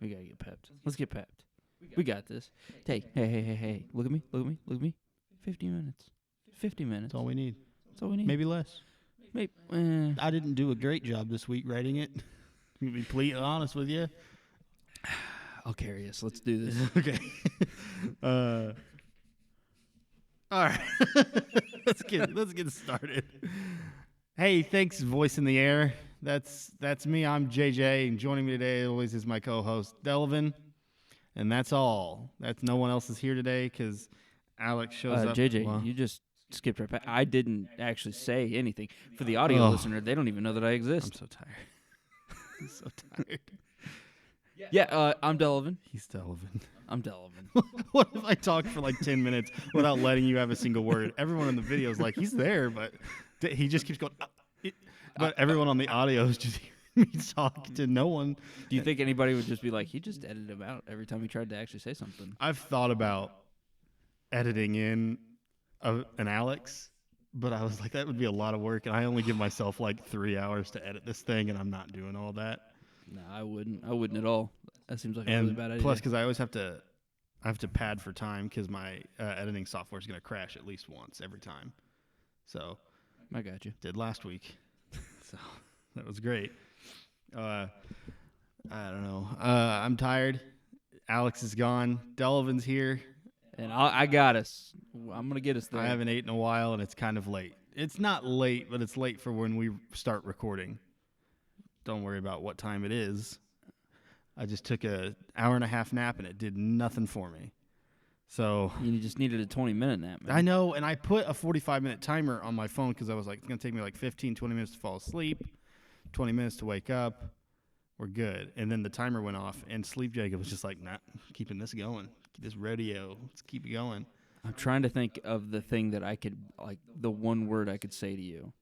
We gotta get pepped. Let's get pepped. We got this. Hey. Look at me. 50 minutes. 50 minutes. That's all we need. That's all we need. Maybe less. Maybe. I didn't do a great job this week writing it. To be completely honest with you. I'll carry us. Let's do this. Okay. All right. let's get started. Hey, thanks, Voice in the Air. That's me. I'm JJ, and joining me today always is my co-host Delvin. And that's all. That's no one else is here today because Alex shows up. JJ, well, you just skipped right past. I didn't actually say anything. For the audio listener, they don't even know that I exist. I'm so tired. I'm so tired. Yeah, I'm Delvin. He's Delvin. I'm Delvin. What if I talk for like 10 minutes without letting you have a single word? Everyone in the video is like, he's there, but he just keeps going. But everyone on the audio is just hearing me talk to no one. Do you think anybody would just be like, he just edited him out every time he tried to actually say something? I've thought about editing in an Alex, but I was like, that would be a lot of work, and I only give myself like 3 hours to edit this thing, and I'm not doing all that. No, I wouldn't. I wouldn't at all. That seems like a really bad idea. Plus, because I always have to pad for time because my editing software is going to crash at least once every time. So I got you. Did last week. So that was great. I don't know. I'm tired. Alex is gone. Delvin's here. And I got us. I'm going to get us there. I haven't ate in a while, and it's kind of late. It's not late, but it's late for when we start recording. Don't worry about what time it is. I just took an hour-and-a-half nap, and it did nothing for me. So you just needed a 20-minute nap, man. I know, and I put a 45-minute timer on my phone because I was like, it's going to take me like 15, 20 minutes to fall asleep, 20 minutes to wake up. We're good. And then the timer went off, and Sleep Jacob was just like, nah, keeping this going. Keep this radio. Let's keep it going. I'm trying to think of the thing that I could, like, the one word I could say to you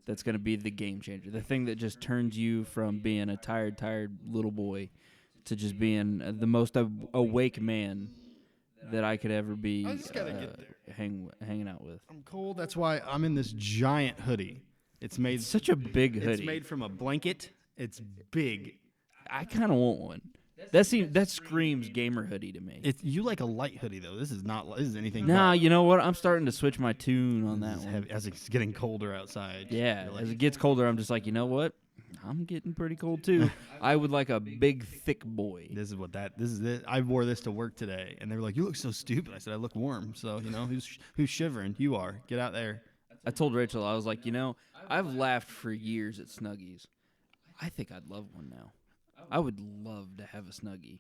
that's going to be the game changer. The thing that just turns you from being a tired little boy to just being the most awake man that I could ever be I just gotta get there. hanging out with. I'm cold. That's why I'm in this giant hoodie. It's made Such a big hoodie. It's made from a blanket. It's big. I kind of want one. That screams gamer hoodie to me. You like a light hoodie though. This is anything. Nah, you know what? I'm starting to switch my tune on that one. Heavy, as it's getting colder outside. Yeah, like, as it gets colder, I'm just like, you know what? I'm getting pretty cold too. I would like a big, thick boy. This is it. I wore this to work today, and they were like, "You look so stupid." I said, "I look warm." So who's shivering? You are. Get out there. I told Rachel, I was like, I've laughed for years at Snuggies. I think I'd love one now. I would love to have a Snuggie.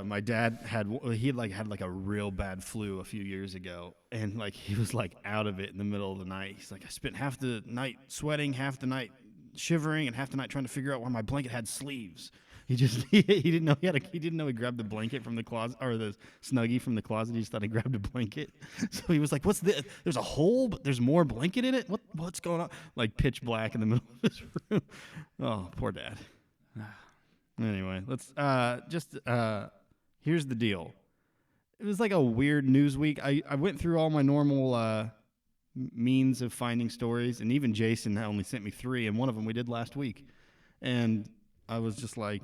My dad had a real bad flu a few years ago, and like he was like out of it in the middle of the night. He's like, I spent half the night sweating, half the night shivering, and half the night trying to figure out why my blanket had sleeves. He didn't know he grabbed the blanket from the closet or the Snuggie from the closet. He just thought he grabbed a blanket. So he was like, "What's this? There's a hole, but there's more blanket in it. What's going on?" Like pitch black in the middle of his room. Oh, poor dad. Anyway, let's here's the deal. It was like a weird news week. I went through all my normal means of finding stories, and even Jason only sent me 3, and one of them we did last week. And I was just like,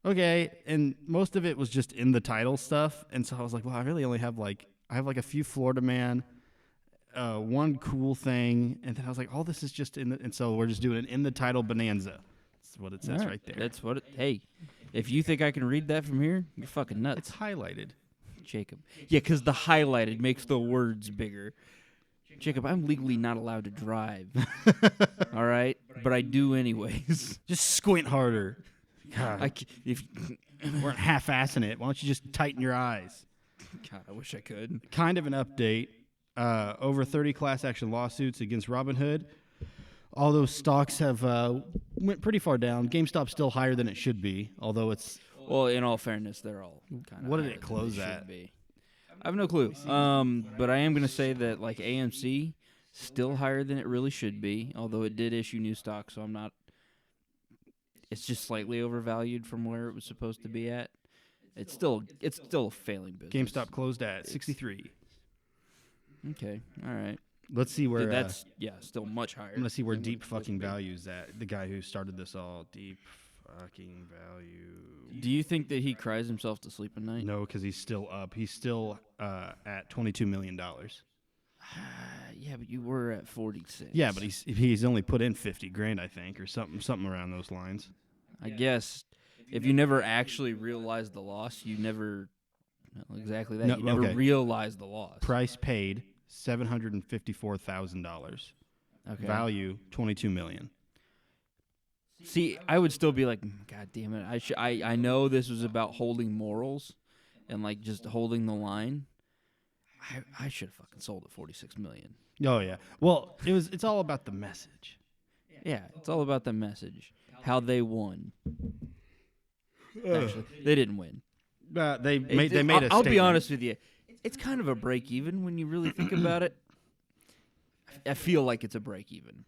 okay, and most of it was just in the title stuff, and so I was like, well, I really only have a few Florida man, one cool thing, and then I was like, all this is just and so we're just doing an in the title bonanza. That's what it says right there. That's what hey, if you think I can read that from here, you're fucking nuts. It's highlighted. Jacob. Yeah, because the highlighted makes the words bigger. Jacob, I'm legally not allowed to drive. All right? But I do anyways. Just squint harder. God. If weren't half-assing it. Why don't you just tighten your eyes? God, I wish I could. Kind of an update. Over 30 class action lawsuits against Robinhood. All those stocks have went pretty far down. GameStop's still higher than it should be, although it's... Well, in all fairness, they're all kind of... What did it close at? I have no clue. But I am going to say that, like, AMC, still higher than it really should be, although it did issue new stock, so I'm not... It's just slightly overvalued from where it was supposed to be at. It's still a failing business. GameStop closed at 63. Okay, all right. Let's see where... that's, still much higher. I'm going to see where Deep fucking Value's at. The guy who started this all. Deep fucking value. Do you think that he cries himself to sleep at night? No, because he's still up. He's still at $22 million. Yeah, but you were at 46. Yeah, but he's only put in 50 grand, I think, or something around those lines. I guess if you never actually realized the loss, you never exactly that. No, you never okay. realized the loss. Price paid $754,000. Okay. Value $22 million. See, I would still be like, God damn it! I know this was about holding morals, and like just holding the line. I should have fucking sold at $46 million. Oh yeah. Well, it's all about the message. Yeah, it's all about the message. How they won. Actually, they didn't win. They made a statement. I'll be honest with you. It's kind of a break even when you really think about it. I feel like it's a break even.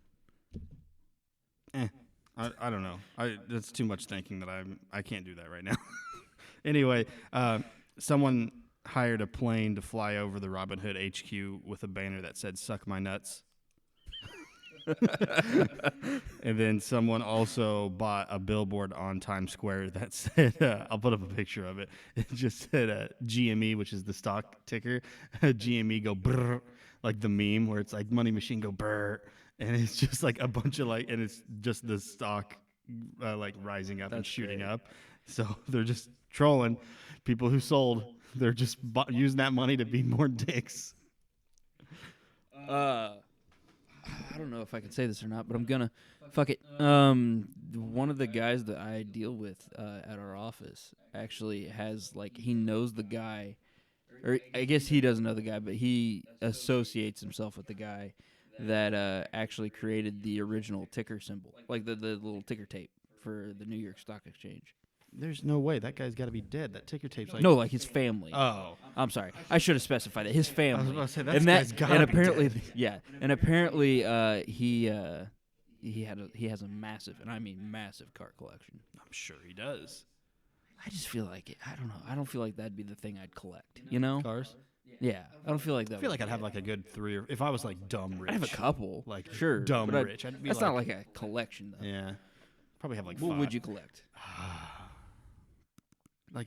I don't know. That's too much thinking that I can't do that right now. Anyway, someone hired a plane to fly over the Robin Hood HQ with a banner that said "Suck my nuts." And then someone also bought a billboard on Times Square that said, I'll put up a picture of it. It just said GME, which is the stock ticker. GME go brr, like the meme where it's like money machine go brr. And it's just like a bunch of and it's just the stock like rising up and shooting up. So they're just trolling people who sold. They're just using that money to be more dicks. I don't know if I can say this or not, but I'm gonna. Fuck it. One of the guys that I deal with at our office actually has he knows the guy, or I guess he doesn't know the guy, but he associates himself with the guy that actually created the original ticker symbol, like the little ticker tape for the New York Stock Exchange. There's no way. That guy's got to be dead. That ticker tape's like... No, like his family. Oh. I'm sorry. I should have specified that. His family. I was about to say, that guy's got to be apparently, dead. Yeah. And apparently he has a massive, and I mean massive, car collection. I'm sure he does. I just feel like I don't know. I don't feel like that'd be the thing I'd collect. You know? Cars? Yeah. I don't feel like that. I feel like I'd have a good 3 or... If I was dumb rich. I'd have a couple. Sure. Dumb but rich. I'd be that's not like a collection, though. Yeah. Probably have 5. What would you collect?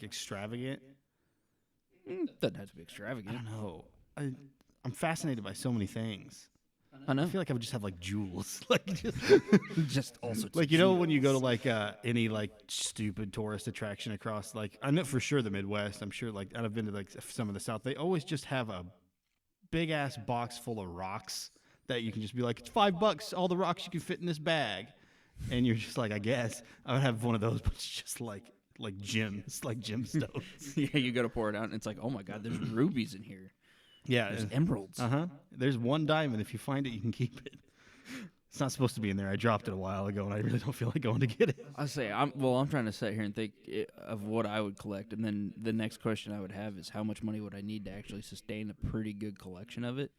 Extravagant? Doesn't have to be extravagant. I don't know. I'm fascinated by so many things. I know. I feel like I would just have jewels, just all sorts. Like, you know, when you go to any stupid tourist attraction across I know for sure the Midwest. I'm sure and I've been to some of the South. They always just have a big ass box full of rocks that you can just be like, it's $5, all the rocks you can fit in this bag, and you're just I guess I would have one of those, but it's just like gems, like gemstones. Yeah, you go to pour it out, and it's like, oh my god, there's rubies in here. Yeah, there's emeralds. There's one diamond. If you find it, you can keep it. It's not supposed to be in there. I dropped it a while ago, and I really don't feel like going to get it. I say, I'm trying to sit here and think of what I would collect, and then the next question I would have is how much money would I need to actually sustain a pretty good collection of it?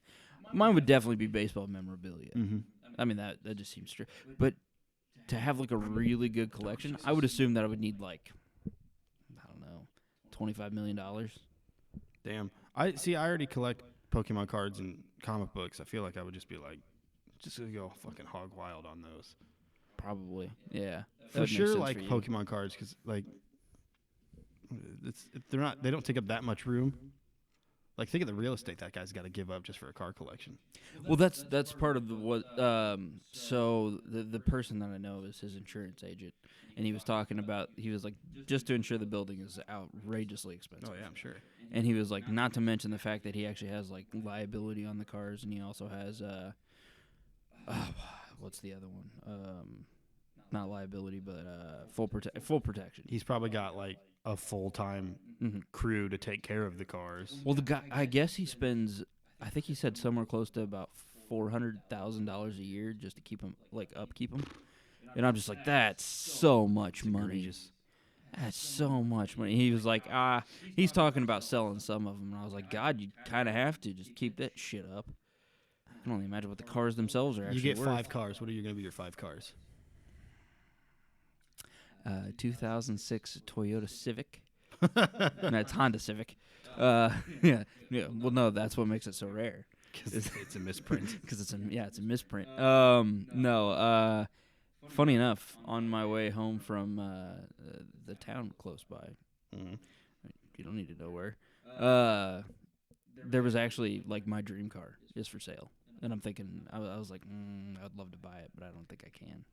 Mine would definitely be baseball memorabilia. Mm-hmm. I mean, that just seems true. But to have a really good collection, I would assume that I would need I don't know, $25 million. Damn. I already collect Pokemon cards and comic books. I feel like I would just be just gonna go fucking hog wild on those. Probably, yeah. For sure, Pokemon cards, because they don't take up that much room. Think of the real estate that guy's got to give up just for a car collection. Well, that's part of so the person that I know is his insurance agent, and he was talking about, he was just to insure the building is outrageously expensive. Oh yeah, I'm sure. And he was not to mention the fact that he actually has liability on the cars, and he also has what's the other one? Not liability, but full protection. He's probably got a full-time crew to take care of the cars. Well, the guy, I guess he spends, I think he said somewhere close to about $400,000 a year just to keep him, upkeep him. And I'm just that's so much money. That's so much money. He was he's talking about selling some of them. And I was like, God, you kind of have to just keep that shit up. I can only imagine what the cars themselves are actually worth. You get 5 cars. What are going to be your 5 cars? 2006 Toyota Civic. No, it's Honda Civic. Yeah. Well, no, that's what makes it so rare. Because it's a misprint. Because it's a misprint. No. Funny enough, on my way home from the town close by, Mm-hmm. you don't need to know where, there was actually like my dream car is for sale. And I'm thinking, I was like, I'd love to buy it, but I don't think I can.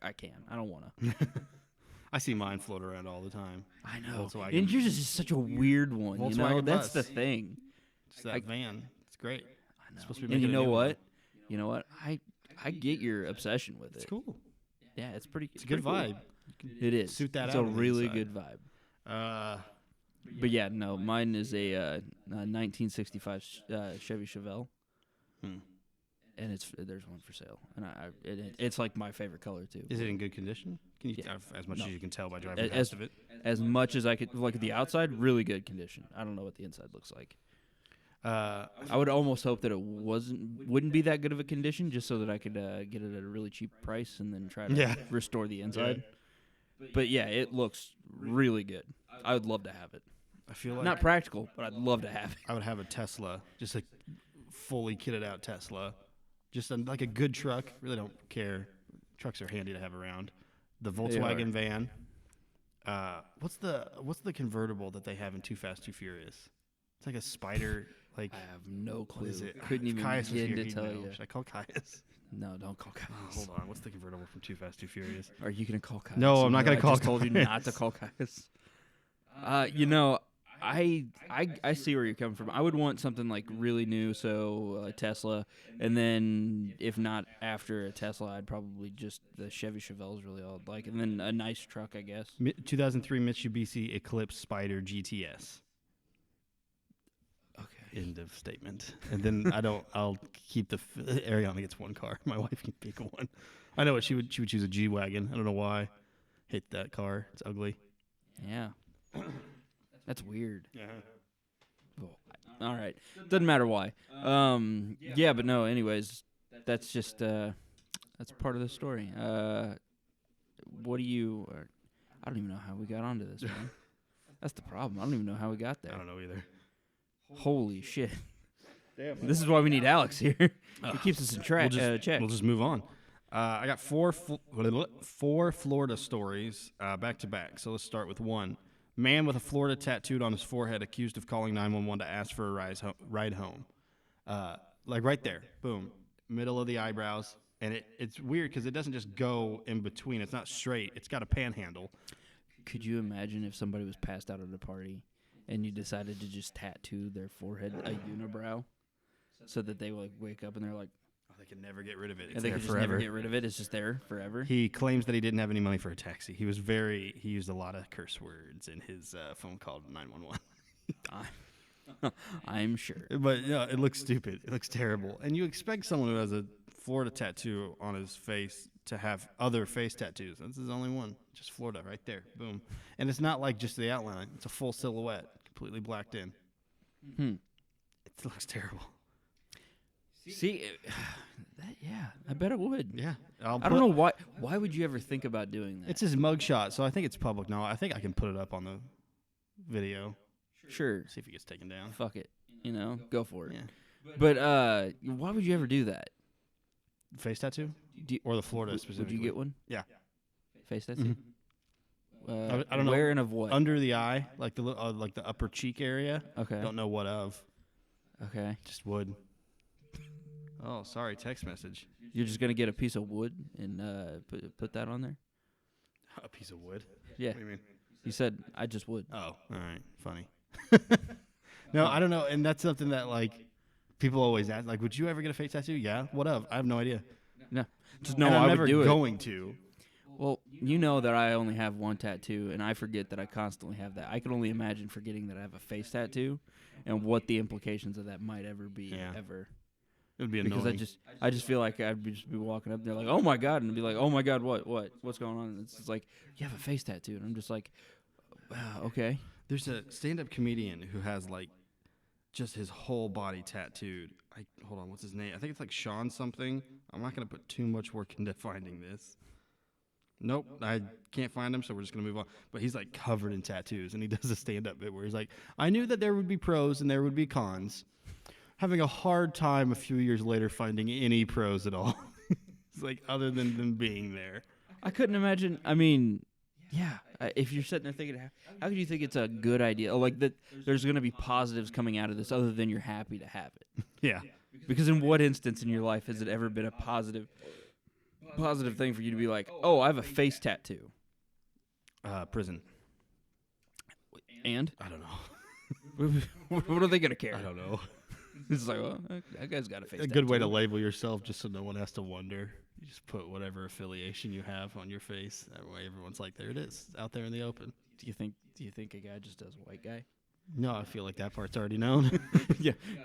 I can. I don't want to. I see mine float around all the time. I know. Volkswagen. And yours is just such a weird one. You know, Volkswagen that's bus. the thing. It's that van. It's great. I know. It's supposed to be And you making a know new what? one. You know what? I get your obsession with It's it. cool. Yeah, it's pretty. It's a good pretty vibe. Cool. It is. Suit that it's out a on the really inside. good vibe. Uh, But yeah, no, mine is a 1965 Chevy Chevelle, hmm. and there's one for sale, and it's like my favorite color too. Is it in good condition? Can you, Yeah. as much No. as you can tell by driving As- past of it? As much as I could, like the outside, really good condition. I don't know what the inside looks like. I would almost hope that it wouldn't be that good of a condition, just so that I could get it at a really cheap price and then try to Yeah. restore the inside. But yeah, it looks really good. I would love to have it. I feel like Not practical, but I'd love to have it. I would have a Tesla, just a fully kitted out Tesla, just like a good truck. Really don't care. Trucks are handy to have around. The Volkswagen van. What's the convertible that they have in Too Fast, Too Furious? It's like a spider. Like I have no clue. what is it? Couldn't If even Caius was begin here, to he'd tell know. you. Should I call Caius? No, don't call Oh, Caius. hold on. What's the convertible from Too Fast, Too Furious? Are you gonna call Caius? No, I'm Even not though gonna call I just told you not to Caius. call Caius. You know, I see where you're coming from. I would want something like really new, so a Tesla, and then if not after a Tesla, I'd probably just the Chevy Chevelle is really all I'd like, and then a nice truck, I guess. 2003 Mitsubishi Eclipse Spider GTS. Okay. End of statement. And then I'll keep Ariana gets one car. My wife can pick one. I know what she would choose a G Wagon. I don't know why. Hate that car. It's ugly. Yeah. That's weird. Yeah. Well, all right. Doesn't matter why. Yeah, but no. Anyways, that's just that's part of the story. What do you? I don't even know how we got onto this, man. That's the problem. I don't even know how we got there. I don't know either. Holy shit! Damn. This is why we need Alex here. He keeps us in check. We'll just move on. I got four Florida stories back to back. So let's start with one. Man with a Florida tattooed on his forehead accused of calling 911 to ask for a ride home. Like right there, boom, middle of the eyebrows. And it's weird because it doesn't just go in between. It's not straight. It's got a panhandle. Could you imagine if somebody was passed out at a party and you decided to just tattoo their forehead a unibrow so that they like wake up and they're like, Oh, they can never get rid of it. It's and they there could just forever. never get rid of it. It's just there forever. He claims that he didn't have any money for a taxi. He used a lot of curse words in his phone call to 911. I'm sure. But yeah, it looks stupid. It looks terrible. And you expect someone who has a Florida tattoo on his face to have other face tattoos. That's his only one. Just Florida right there. Boom. And it's not like just the outline. It's a full silhouette, completely blacked in. It looks terrible. See, yeah, I bet it would. Yeah. I don't know why. Why would you ever think about doing that? It's his mugshot, so I think it's public now. I think I can put it up on the video. Sure. See if it gets taken down. Fuck it. You know, go for it. Yeah. But why would you ever do that? Face tattoo? Do, Or the Florida would specifically? you get one? Yeah. Face tattoo. I don't know. Where and of what? Under the eye, like the upper cheek area. Okay. Don't know what of. Okay. Just wood. Oh, sorry, text message. You're just gonna get a piece of wood and put that on there? A piece of wood? Yeah. What do you mean? You said I just would. Oh, all right. Funny. No, I don't know. And that's something that, like, people always ask. Like, would you ever get a face tattoo? Yeah. What of? I have no idea. No. Just know And I'm I never would do it. going to. Well, you know that I only have one tattoo, and I forget that I constantly have that. I can only imagine forgetting that I have a face tattoo and what the implications of that might ever be, ever. It would be annoying. Because I just feel like I'd just be walking up there like, oh my God, and be like, oh my God, what's going on? And it's just like, you have a face tattoo, and I'm just like, wow, okay. There's a stand-up comedian who has, like, just his whole body tattooed. Hold on, what's his name? I think it's like Sean something. I'm not going to put too much work into finding this. Nope, I can't find him, so we're just going to move on. But he's, like, covered in tattoos, and he does a stand-up bit where he's like, I knew that there would be pros and there would be cons. Having a hard time a few years later finding any pros at all. It's like other than them being there. I couldn't imagine. I mean, yeah. If you're sitting there thinking, how could you think it's a good idea? Like that, there's going to be positives coming out of this, other than you're happy to have it. Yeah. Because in what instance in your life has it ever been a positive thing for you to be like, oh, I have a face tattoo? Prison. And I don't know. what are they going to care? I don't know. It's like, well, that guy's got a face A tattoo. good way to label yourself, just so no one has to wonder. You just put whatever affiliation you have on your face. That way, everyone's like, "There it is, out there in the open." Do you think a guy just does white guy? No, I feel like that part's already known.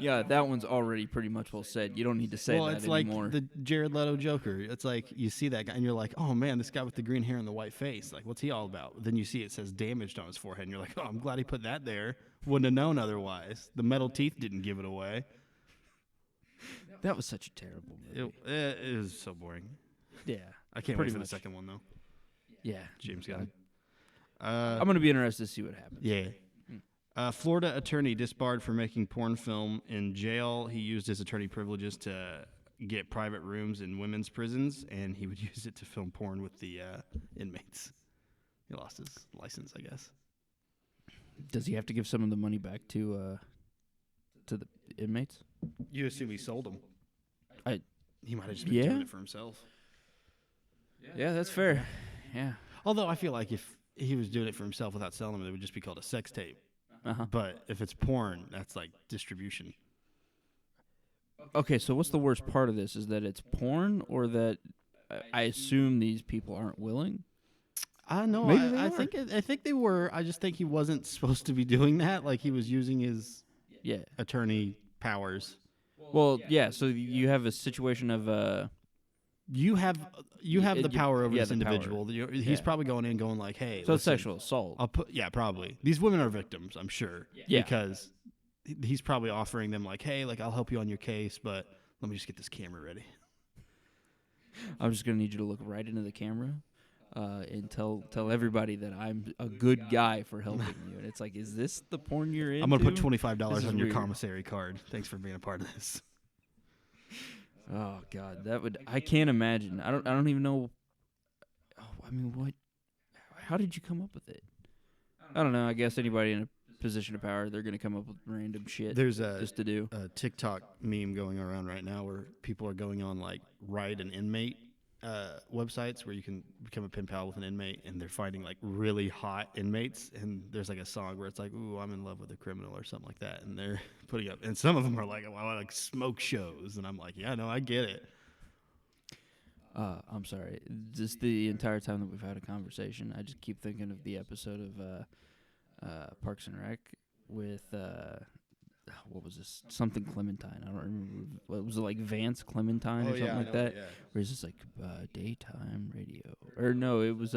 Yeah, that one's already pretty much well said. You don't need to say well, that it's anymore. like the Jared Leto Joker. It's like you see that guy and you're like, "Oh man, this guy with the green hair and the white face. Like, what's he all about?" Then you see it says damaged on his forehead, and you're like, "Oh, I'm glad he put that there. Wouldn't have known otherwise. The metal teeth didn't give it away." That was such a terrible movie. It was so boring. Yeah, I can't pretty wait for much. the second one though. Yeah, James Gunn. I'm gonna be interested to see what happens. Yeah. Florida attorney disbarred for making porn film in jail. He used his attorney privileges to get private rooms in women's prisons, and he would use it to film porn with the inmates. He lost his license, I guess. Does he have to give some of the money back to the inmates? You assume he sold them. He might have just been Yeah. doing it for himself. Yeah, that's fair. Yeah. Although I feel like if he was doing it for himself without selling them, it would just be called a sex tape. Uh-huh. But if it's porn, that's like distribution. Okay, so what's the worst part of this? Is that it's porn, or that I assume these people aren't willing? No, Maybe they I are. think they were. I just think he wasn't supposed to be doing that. Like he was using his Yeah. attorney powers. Well, yeah. So you have a situation of You have the power over yeah, this the power. individual. He's Yeah. probably going in, going like, "Hey, so it's listen, sexual assault. probably these women are victims. I'm sure. Yeah. Because he's probably offering them like, "Hey, like I'll help you on your case, but let me just get this camera ready." I'm just gonna need you to look right into the camera, and tell everybody that I'm a good guy for helping you. And it's like, is this the porn you're into? I'm gonna put $25 This is on your weird. commissary card. Thanks for being a part of this. Oh God, I can't imagine. I don't even know. Oh, I mean, what? How did you come up with it? I don't know. I guess anybody in a position of power, they're gonna come up with random shit There's just to do. a TikTok meme going around right now where people are going on like Ride an Inmate websites where you can become a pen pal with an inmate, and they're finding like really hot inmates, and there's like a song where it's like, "Ooh, I'm in love with a criminal" or something like that, and they're putting up, and some of them are like, "Well, I like smoke shows," and I'm like, "Yeah, no, I get it." I'm sorry. Just the entire time that we've had a conversation, I just keep thinking of the episode of Parks and Rec with what was this? Something Clementine. I don't remember. What was it, like Vance Clementine or something like that? Where it's just like daytime radio. Or no, it was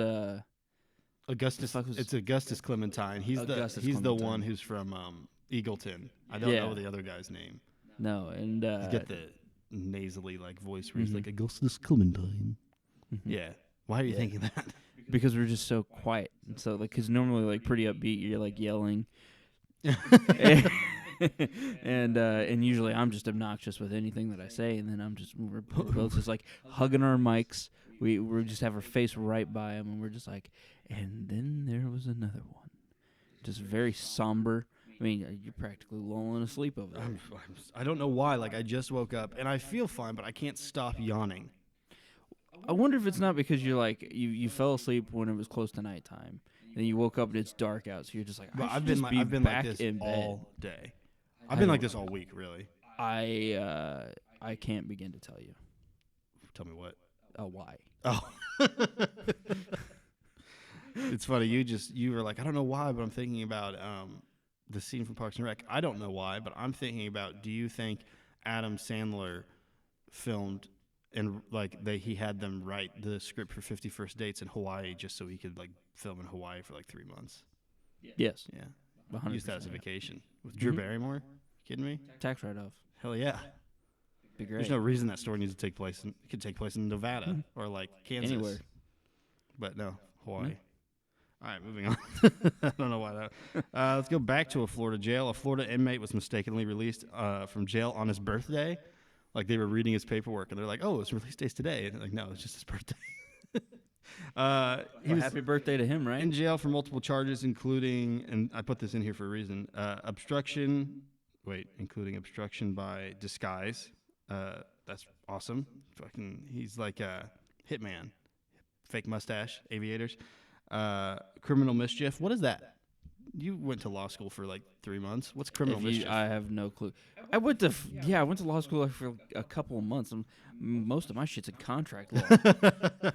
Augustus. fuck was- It's Augustus Clementine. He's Augustus the Clementine. one who's from Eagleton. I don't Yeah. know the other guy's name. no, and He's got the nasally like voice where he's Mhm. like Augustus Clementine. mhm. Yeah. Why are you Yeah. thinking that? because we're just so quiet, and so like, cause normally like pretty upbeat, you're like yelling. and usually I'm just obnoxious with anything that I say, and then we're both just like hugging our mics. We just have our face right by him, and we're just like, and then there was another one, just very somber. I mean, you're practically lulling asleep over there. I don't know why. Like I just woke up and I feel fine, but I can't stop yawning. I wonder if it's not because you're like you fell asleep when it was close to nighttime, and then you woke up and it's dark out, so you're just like, But I've been like back this in bed. all day. I've I been like don't- this all week, really. I can't begin to tell you Tell me what. why. Oh. It's funny. You were like, I don't know why, but I'm thinking about the scene from Parks and Rec. I don't know why, but I'm thinking about, do you think Adam Sandler filmed and like he had them write the script for 50 First Dates in Hawaii just so he could like film in Hawaii for like 3 months? Yes, Yeah. 100%. Use that as a vacation. With Drew Mhm. Barrymore? Kidding me? Tax write-off. Hell yeah. Be great. There's no reason that story needs to take place. It could take place in Nevada or like Kansas. Anywhere. But no, Hawaii. No. All right, moving on. I don't know why that. Let's go back to a Florida jail. A Florida inmate was mistakenly released from jail on his birthday. Like they were reading his paperwork and they're like, "Oh, his release date's today." And they're like, "No, it's just his birthday." He was happy birthday to him, right? in jail for multiple charges, including, and I put this in here for a reason, obstruction. Wait, including obstruction by disguise. That's awesome. Fucking, he's like a hitman. Fake mustache, aviators. Criminal mischief. What is that? You went to law school for like 3 months. What's criminal mischief? I have no clue. I went to law school for a couple of months. Most of my shit's in contract law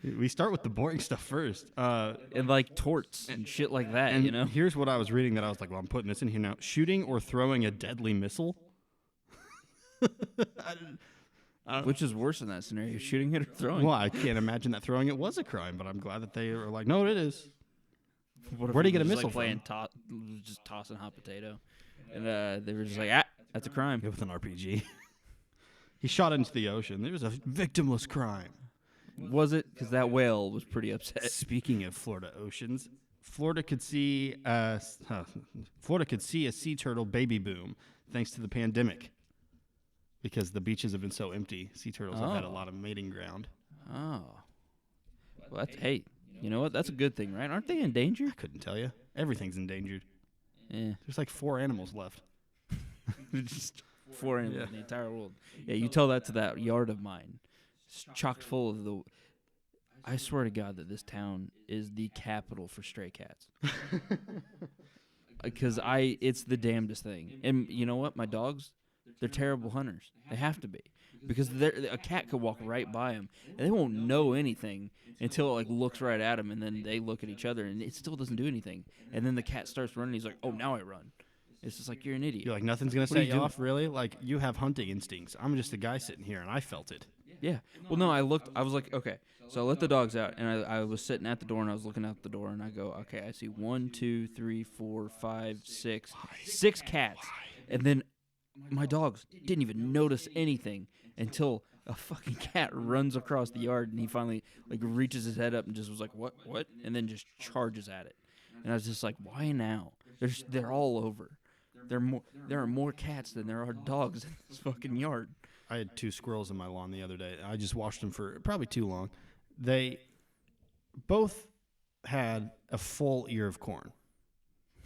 We start with the boring stuff first. and like torts and shit like that. And You know, here's what I was reading that I was like, well, I'm putting this in here now. Shooting or throwing a deadly missile. which is worse in that scenario, shooting it or throwing? Well, I can't imagine that throwing it was a crime, but I'm glad that they were like, no, it is. What if Where do you he get a was, missile like, just tossing hot potato, and they were just like, that's a crime. With an RPG. He shot into the ocean. It was a victimless crime. Was it? Because that whale was pretty upset. Speaking of Florida oceans, Florida could see a sea turtle baby boom thanks to the pandemic. Because the beaches have been so empty, sea turtles have had a lot of mating ground. Oh, well, hey, you know what? That's a good thing, right? Aren't they endangered? I couldn't tell you. Everything's endangered. Yeah, There's like 4 animals left. just 4 animals in the entire world. Yeah, you tell that to that yard of mine. It's chock full of the. I swear to God that this town is the capital for stray cats. Because it's the damnedest thing. And you know what? My dogs, they're terrible hunters. They have to be. Because a cat could walk right by them, and they won't know anything until it like looks right at them, and then they look at each other, and it still doesn't do anything. And then the cat starts running. He's like, "Oh, now I run." It's just like, you're an idiot. You're like, nothing's going to What are set you you doing? off, really? Like, you have hunting instincts. I'm just a guy sitting here, and I felt it. Yeah. Well, no, I was like, okay. So I let the dogs out, and I was sitting at the door, and I was looking out the door, and I go, okay, I see 1, 2, 3, 4, 5, 6, 6 cats. And then my dogs didn't even notice anything until a fucking cat runs across the yard, and he finally like reaches his head up and just was like, what, and then just charges at it. And I was just like, why now? They're all over. There are more cats than there are dogs in this fucking yard. I had 2 squirrels in my lawn the other day. I just watched them for probably too long. They both had a full ear of corn.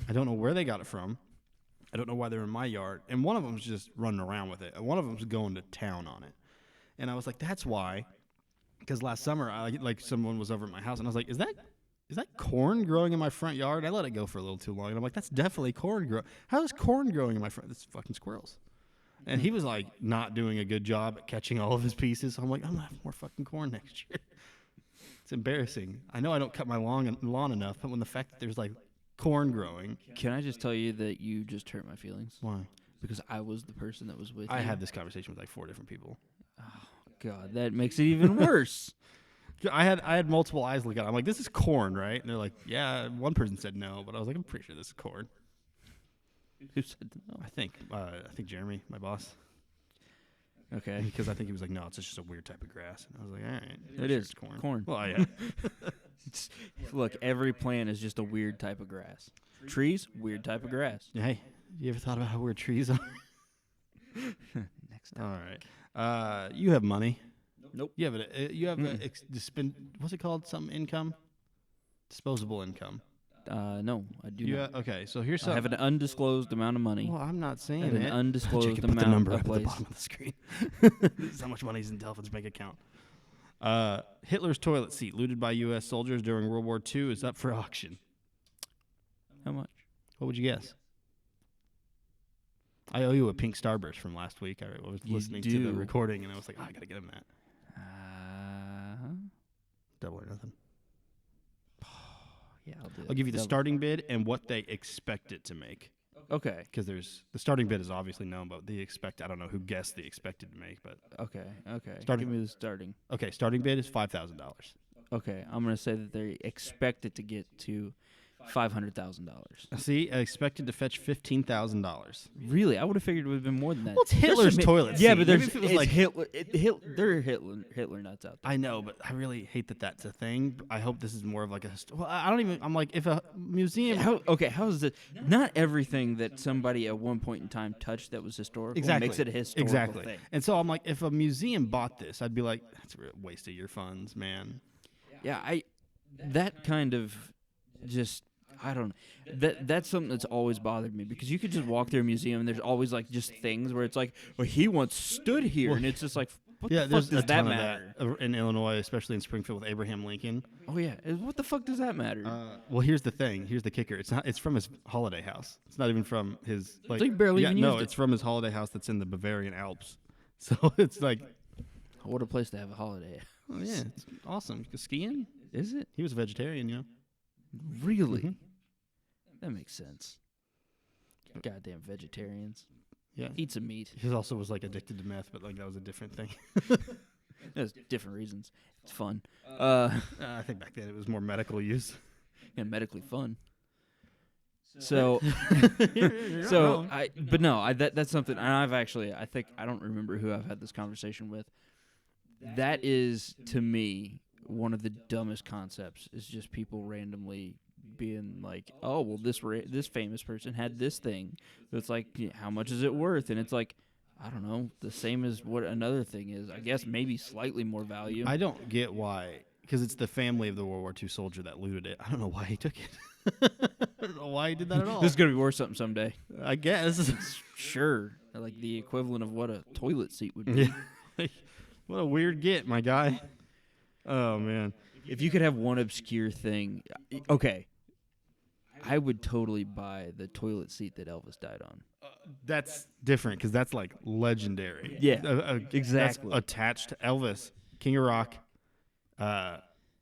I don't know where they got it from. I don't know why they're in my yard. And one of them was just running around with it. And one of them was going to town on it. And I was like, that's why. Because last summer, someone was over at my house, and I was like, is that corn growing in my front yard? I let it go for a little too long. And I'm like, that's definitely corn growing. How is corn growing in my front? That's fucking squirrels. And he was like not doing a good job at catching all of his pieces. So I'm like, I'm going to have more fucking corn next year. It's embarrassing. I know I don't cut my lawn enough, but when the fact that there's like corn growing. Can I just tell you that you just hurt my feelings? Why? Because I was the person that was with you. I had this conversation with like 4 different people. Oh, God, that makes it even worse. I had multiple eyes look at it. I'm like, this is corn, right? And they're like, yeah. One person said no, but I was like, I'm pretty sure this is corn. Who said no? I think Jeremy, my boss. Okay. Because I think he was like, no, it's just a weird type of grass. And I was like, all right. It is it's corn. corn. Well, yeah. Look, every plant is just a weird type of grass. Trees, weird type of grass. Hey, you ever thought about how weird trees are? Next time. All right. You have money. Nope. You have what's it called? Some income? Disposable income. No, I do not. Okay, so here's I something. have an undisclosed amount of money. Well, I'm not saying An it. undisclosed Jacob, put amount the number of up at the place. bottom of the screen. This is how much money's in Delphin's bank account. Hitler's toilet seat looted by U.S. soldiers during World War II is up for auction. How much? What would you guess? I owe you a pink starburst from last week. I was You listening to do. the recording, and I was like, I got to get him that. Uh, Double or nothing. yeah, I'll do it. I'll give you the Double. starting bid and what they expect it to make. Okay. Because the starting bid is obviously known, but I don't know who guessed the expected to make. But Okay. Starting- Give me the starting. okay, starting bid is $5,000. Okay, I'm gonna say that they expect it to get to $500,000. See, I expected to fetch $15,000. Really, I would have figured it would have been more than that. Well, it's Hitler's There's toilet Yeah, seat. but Maybe there's if it was it's like- Hitler. There are Hitler nuts out there. I know, but I really hate that that's a thing. I hope this is more of like a. Well, I don't even. I'm like, if a museum. How is it? Not everything that somebody at one point in time touched that was historical Exactly. makes it a historical Exactly. thing. And so I'm like, if a museum bought this, I'd be like, that's a real waste of your funds, man. Yeah, that kind of just. I don't know. That's something that's always bothered me because you could just walk through a museum and there's always like just things where it's like, well, he once stood here, and it's just like, what the fuck there's does a that ton matter? of that in Illinois, especially in Springfield with Abraham Lincoln. Oh yeah, what the fuck does that matter? Well, here's the thing. Here's the kicker. It's not. It's from his holiday house. It's not even from his. Like, So he barely even no, used it. it's from his holiday house that's in the Bavarian Alps. So it's like, What a place to have a holiday. oh yeah, it's awesome. Skiing. Is it He was a vegetarian, you know. really? Mhm. That makes sense. Goddamn vegetarians. Yeah. Eat some meat. He also was like addicted to meth, but like that was a different thing. There's different reasons. It's fun. I think back then it was more medical use. And medically fun. So, You're so not wrong. that's something. And I think I don't remember who I've had this conversation with. That is to me one of the dumbest concepts. Is just people randomly being like, oh well, this famous person had this thing. So it's like, yeah, how much is it worth? And it's like, I don't know, the same as what another thing is. I guess maybe slightly more value. I don't get why, because it's the family of the World War II soldier that looted it. I don't know why he took it. I don't know why he did that at all. This is gonna be worth something someday. I guess. Sure, like the equivalent of what a toilet seat would be. Yeah. What a weird get, my guy. Oh man. If you could have one obscure thing, okay, I would totally buy the toilet seat that Elvis died on. That's different because that's like legendary. Yeah, exactly. That's attached to Elvis, King of Rock,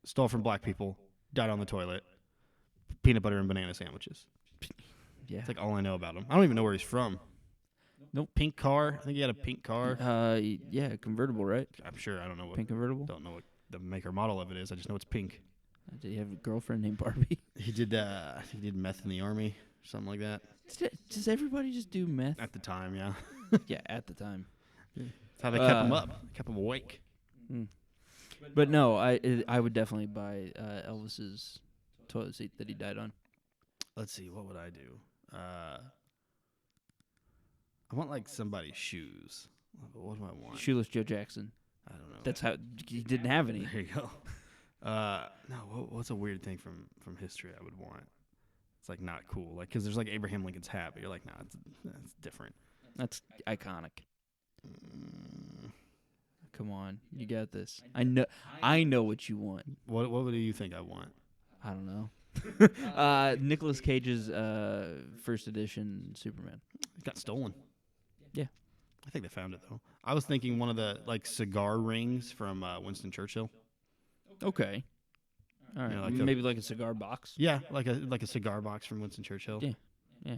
stole from black people, died on the toilet, peanut butter and banana sandwiches. Yeah. It's like all I know about him. I don't even know where he's from. Nope. Pink car. I think he had a pink car. Yeah, convertible, right? I'm sure. I don't know what. Pink convertible. Don't know what the maker model of it is. I just know it's pink. Did he have a girlfriend named Barbie? He did. He did meth in the army, something like that. Does everybody just do meth? At the time, yeah. Yeah, at the time. That's how they kept him up. Kept him awake. But no, I would definitely buy Elvis's toilet seat that he died on. Let's see. What would I do? I want like somebody's shoes. What do I want? Shoeless Joe Jackson. I don't know. That's how he didn't have any. There you go. No. What's a weird thing from history I would want? It's like not cool. Like because there's like Abraham Lincoln's hat, but you're like, nah, it's different. That's iconic. Mm, Come on, you got this. I know what you want. what do you think I want? I don't know. Nicolas Cage's first edition Superman. It got stolen. Yeah. I think they found it though. I was thinking one of the like cigar rings from Winston Churchill. Okay. All right. Yeah, like Maybe like a cigar box. Yeah, like a cigar box from Winston Churchill. Yeah. Yeah.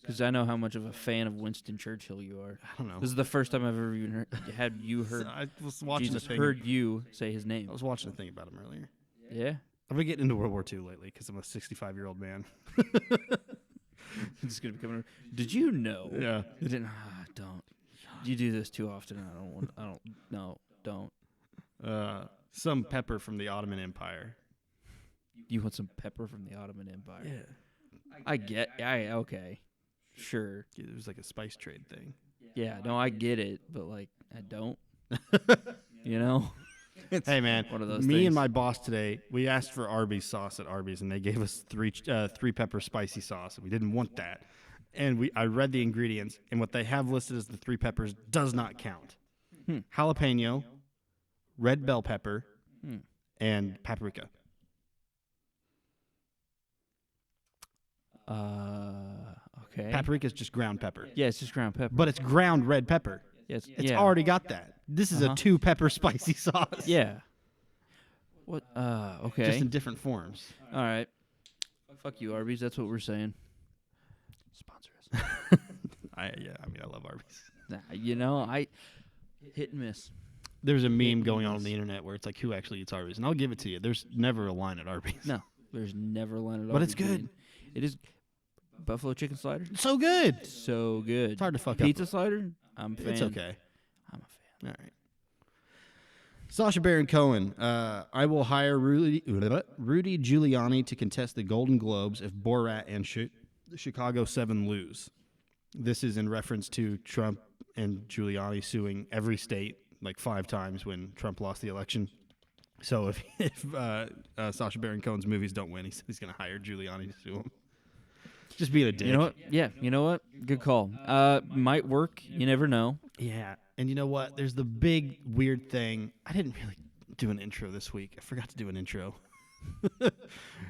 Because I know how much of a fan of Winston Churchill you are. I don't know. This is the first time I've ever even heard. I was watching Jesus the thing. heard you say his name. I was watching a thing about him earlier. Yeah. I've been getting into World War II lately because I'm a 65-year-old man. It's gonna become. Did you know? Yeah. Don't. You do this too often. Don't. Some pepper from the Ottoman Empire. You want some pepper from the Ottoman Empire? Yeah. Okay. Sure. It was like a spice trade thing. Yeah, no, I get it, but like I don't. You know? It's Hey man, one of those me things. and my boss today, we asked for Arby's sauce at Arby's, and they gave us three pepper spicy sauce, and we didn't want that. And I read the ingredients, and what they have listed as the 3 peppers does not count. Jalapeno, red bell pepper, and paprika. Okay. Paprika is just ground pepper, Yeah, it's just ground pepper. but it's ground red pepper. Yes, It's already got that. This is a 2 pepper spicy sauce. Yeah. What? Okay. Just in different forms. All right. Fuck you, Arby's. That's what we're saying. Sponsor us. I love Arby's. Nah, you know, I hit and miss. There's a meme going on the internet where it's like, who actually eats Arby's? And I'll give it to you. There's never a line at Arby's. No. There's never a line at all. But it's good. It is buffalo chicken slider. So good. So good. It's hard to fuck Pizza up. slider. I'm a fan. It's okay. I'm a fan. All right. Sacha Baron Cohen. I will hire Rudy Giuliani to contest the Golden Globes if Borat and Chicago 7 lose. This is in reference to Trump and Giuliani suing every state like 5 times when Trump lost the election. So if Sacha Baron Cohen's movies don't win, he's going to hire Giuliani to sue him. Just being a dick. You know what? Yeah, you know what? Good call. Might work. You never know. Yeah. And you know what? There's the big weird thing. I didn't really do an intro this week. I forgot to do an intro.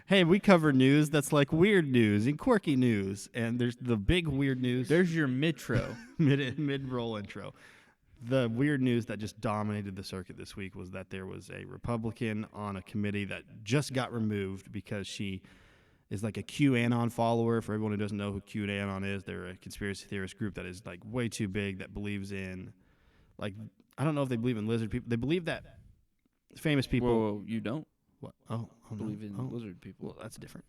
Hey, we cover news that's like weird news and quirky news. And there's the big weird news. There's your mid-tro. Mid-roll intro. The weird news that just dominated the circuit this week was that there was a Republican on a committee that just got removed because she is like a QAnon follower. For everyone who doesn't know who QAnon is, they're a conspiracy theorist group that is like way too big, that believes in, like, I don't know if they believe in lizard people. They believe that famous people. Whoa, you don't What? Oh, believe no. in lizard people. Well, that's different.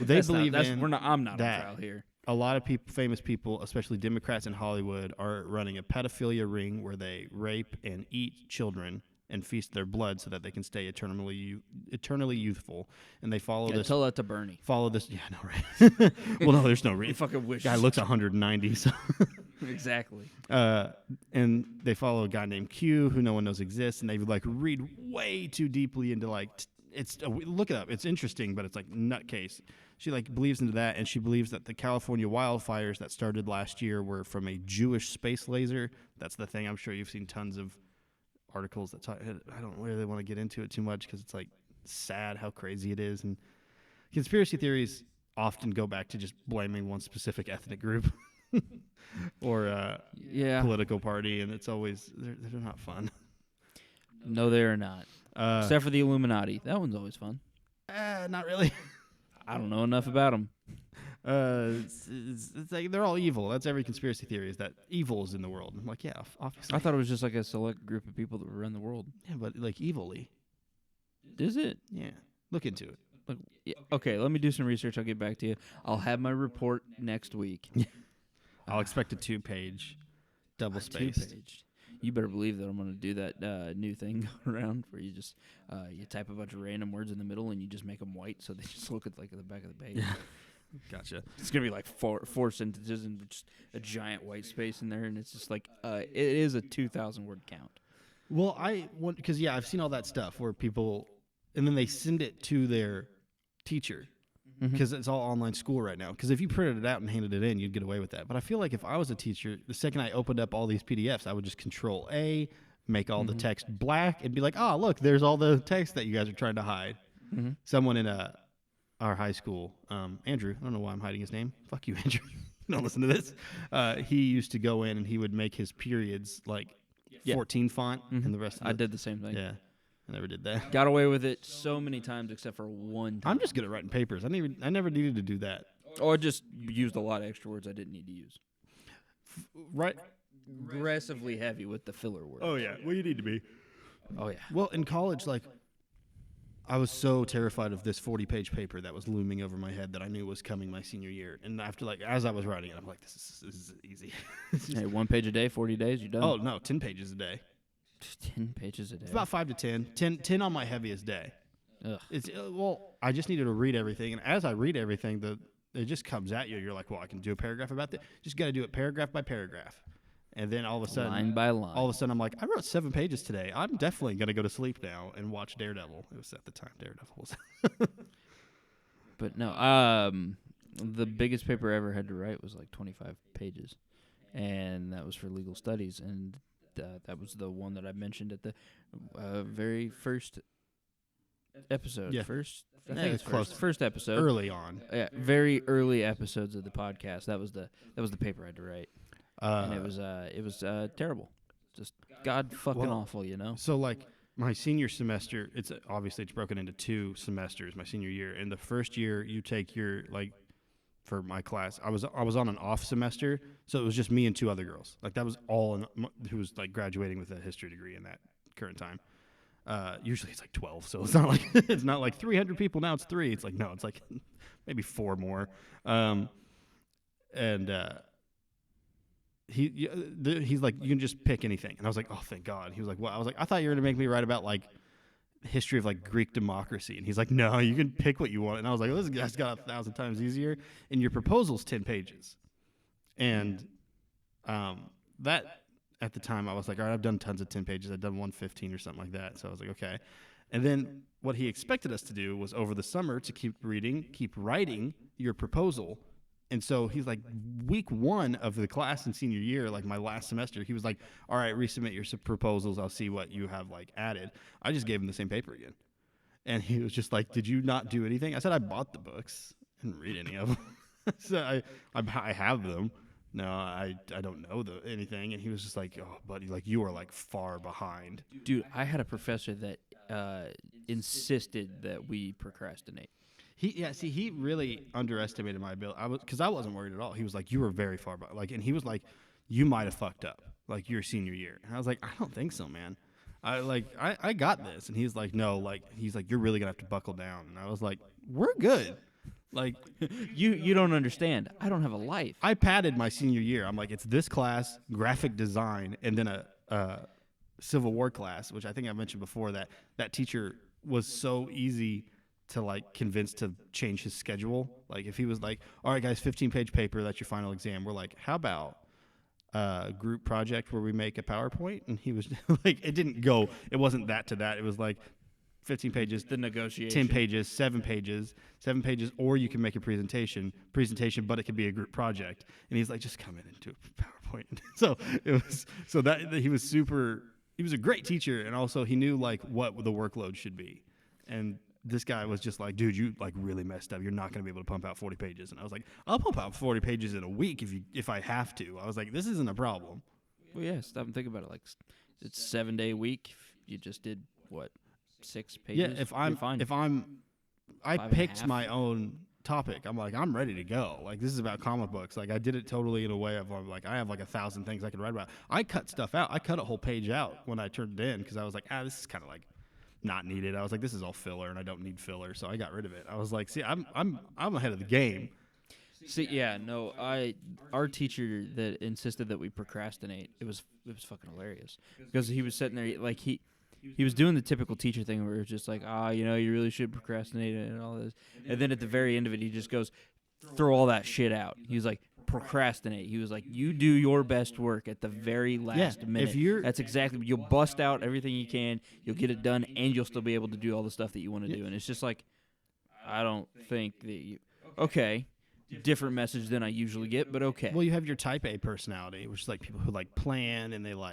They believe I'm not that on trial here. a lot of famous people, especially Democrats in Hollywood, are running a pedophilia ring where they rape and eat children and feast their blood so that they can stay eternally youthful. And they follow this. Tell that to Bernie. Follow this. Yeah, no, right. Well, no, there's no He reason. fucking wishes. Guy looks 190. So. Exactly. And they follow a guy named Q who no one knows exists, and they like read way too deeply into like look it up. It's interesting, but it's like nutcase. She like believes into that, and she believes that the California wildfires that started last year were from a Jewish space laser. That's the thing. I'm sure you've seen tons of articles that talk. I don't really want to get into it too much because it's like sad how crazy it is, and conspiracy theories often go back to just blaming one specific ethnic group or political party, and it's always they're not fun. No, they are not. Except for the Illuminati. That one's always fun. Not really. I don't know enough about them. It's like they're all evil. That's every conspiracy theory, is that evil is in the world. I'm like, yeah, obviously. I thought it was just like a select group of people that run the world. Yeah, but like evilly. Is it? Yeah. Look into it. Look, yeah, okay, let me do some research. I'll get back to you. I'll have my report next week. I'll expect a 2-page, double-spaced. 2-page. You better believe that I'm going to do that new thing around where you just you type a bunch of random words in the middle and you just make them white so they just look at like the back of the page. Gotcha. It's going to be like four sentences and just a giant white space in there, and it's just like it is a 2,000 word count. Well, because I've seen all that stuff where people, and then they send it to their teacher because it's all online school right now. Because if you printed it out and handed it in, you'd get away with that. But I feel like if I was a teacher, the second I opened up all these PDFs, I would just Control A, make all the text black, and be like, oh, look, there's all the text that you guys are trying to hide. Someone in our high school, Andrew, I don't know why I'm hiding his name. Fuck you, Andrew. Don't listen to this. He used to go in and he would make his periods like 14 font and the rest of I did the same thing. Yeah. I never did that. Got away with it so many times except for one time. I'm just good at writing papers. I never needed to do that. Or I just used a lot of extra words I didn't need to use. Right? Aggressively heavy with the filler words. Oh, yeah. Well, you need to be. Oh, yeah. Well, in college, like, I was so terrified of this 40-page paper that was looming over my head that I knew was coming my senior year. And after, like, as I was writing it, I'm like, this is easy. Hey, 1 page a day, 40 days, you done? Oh, no, 10 pages a day. 10 pages a day. It's about 5 to 10. 10 on my heaviest day. Ugh. It's I just needed to read everything, and as I read everything, it just comes at you. You're like, well, I can do a paragraph about that. Just got to do it paragraph by paragraph, and then all of a sudden, Line by line. all of a sudden, I'm like, I wrote 7 pages today. I'm definitely gonna go to sleep now and watch Daredevil. It was at the time Daredevil was. But no, the biggest paper I ever had to write was like 25 pages, and that was for legal studies, and that was the one that I mentioned at the very first episode. Yeah. First, I Yeah, think it's close. first episode. Early on, Yeah, very early episodes of the podcast. That was the paper I had to write, and it was terrible, just god fucking awful, you know. So like my senior semester, it's broken into 2 semesters. My senior year, and the first year you take your for my class, I was on an off semester, so it was just me and 2 other girls. Like that was all who was like graduating with a history degree in that current time. Usually it's like 12, so it's not like it's not like 300 people. Now it's 3. It's like no, it's like maybe 4 more. And he's like, you can just pick anything. And I was like, oh, thank God. He was like, what? I was like, I thought you were gonna make me write about like history of like Greek democracy. And he's like, no, you can pick what you want. And I was like, well, this guy's got 1,000 times easier. And your proposal's 10 pages. And that at the time I was like, all right, I've done tons of 10 pages. I've done 115 or something like that. So I was like, okay. And then what he expected us to do was over the summer to keep reading, keep writing your proposal. And so he's like, week 1 of the class in senior year, like my last semester, he was like, all right, resubmit your proposals. I'll see what you have like added. I just gave him the same paper again. And he was just like, did you not do anything? I said, I bought the books. I didn't read any of them. So I have them. No, I don't know anything. And he was just like, oh, buddy, like you are like far behind. Dude, I had a professor that insisted that we procrastinate. He really underestimated my ability. Because I wasn't worried at all. He was like, you were very far behind. Like, and he was like, you might have fucked up like your senior year. And I was like, I don't think so, man. I got this. And he's like, no, like he's like, you're really gonna have to buckle down. And I was like, we're good. Like you don't understand. I don't have a life. I padded my senior year. I'm like, it's this class, graphic design, and then a Civil War class, which I think I mentioned before. That teacher was so easy to like convince to change his schedule. Like if he was like, all right, guys, 15-page paper, that's your final exam. We're like, how about a group project where we make a PowerPoint? And he was like, it wasn't that to that. It was like 15 pages, the negotiation, 10 pages, 7 pages, or you can make a presentation, but it could be a group project. And he's like, just come in and do a PowerPoint. He was a great teacher, and also he knew like what the workload should be. And this guy was just like, dude, you like really messed up. You're not going to be able to pump out 40 pages. And I was like, I'll pump out 40 pages in a week if I have to. I was like, this isn't a problem. Well, yeah, stop and think about it. Like, it's 7-day week. You just did what, 6 pages? Yeah, I picked my own topic. I'm like, I'm ready to go. Like, this is about comic books. Like, I did it totally in a way of like, I have like 1,000 things I could write about. I cut stuff out. I cut a whole page out when I turned it in because I was like, this is kind of like not needed. I was like, this is all filler, and I don't need filler, so I got rid of it. I was like, see, I'm ahead of the game. See, yeah, no, our teacher that insisted that we procrastinate, it was fucking hilarious because he was sitting there like he was doing the typical teacher thing where it's just like, you really should procrastinate and all this, and then at the very end of it, he just goes, throw all that shit out. He was like, procrastinate. He was like, you do your best work at the very last minute. That's exactly, you'll bust out everything you can, you'll get it done, and you'll still be able to do all the stuff that you want to do. And it's just like, I don't think that you, okay, different message than I usually get, but okay. Well, you have your type A personality, which is like people who like plan, and they're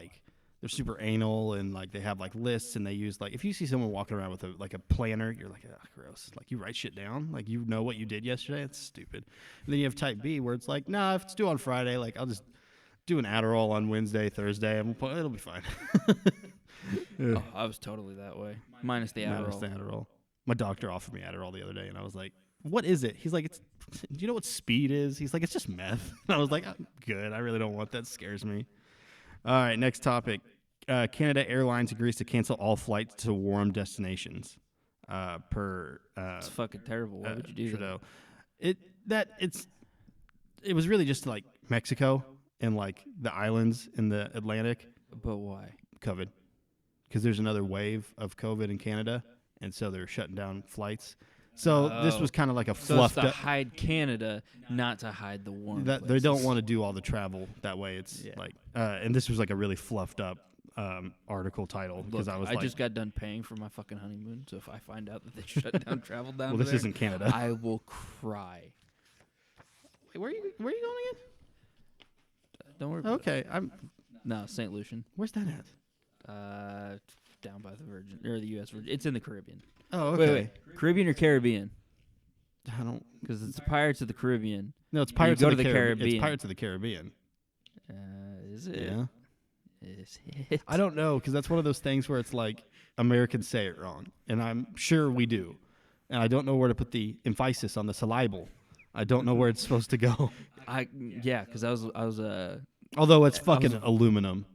super anal, and like they have like lists, and they use like, if you see someone walking around with a planner, you're like, gross. Like, you write shit down, like you know what you did yesterday. It's stupid. And then you have type B, where it's like, nah, if it's due on Friday, like I'll just do an Adderall on Wednesday, Thursday, and it'll be fine. Oh, I was totally that way, minus the Adderall. My doctor offered me Adderall the other day, and I was like, what is it? He's like, do you know what speed is? He's like, it's just meth. And I was like, I'm good. I really don't want that. Scares me. All right, next topic. Canada Airlines agrees to cancel all flights to warm destinations. It's fucking terrible. Why would you do Trudeau. It was really just like Mexico and like the islands in the Atlantic. But why? COVID. Because there's another wave of COVID in Canada, and so they're shutting down flights. So this was kind of like a fluffed up. So it's to hide Canada, not to hide the warm places. They don't want to do all the travel that way. It's like, and this was like a really fluffed up article title because I just got done paying for my fucking honeymoon. So if I find out that they shut down travel down this isn't Canada. I will cry. Wait, where are you going again? Don't worry. Okay, No, St. Lucian. Where's that at? Down by the Virgin or the U.S. Virgin. It's in the Caribbean. Oh, okay. Wait. Caribbean or Caribbean? I don't. Because it's Pirates of the Caribbean. No, it's Pirates of the the Caribbean. It's Pirates of the Caribbean. Is it? Yeah. Is it? I don't know, because that's one of those things where it's like Americans say it wrong, and I'm sure we do, and I don't know where to put the emphasis on the syllable. I don't know where it's supposed to go. Because I was Although it's fucking aluminum.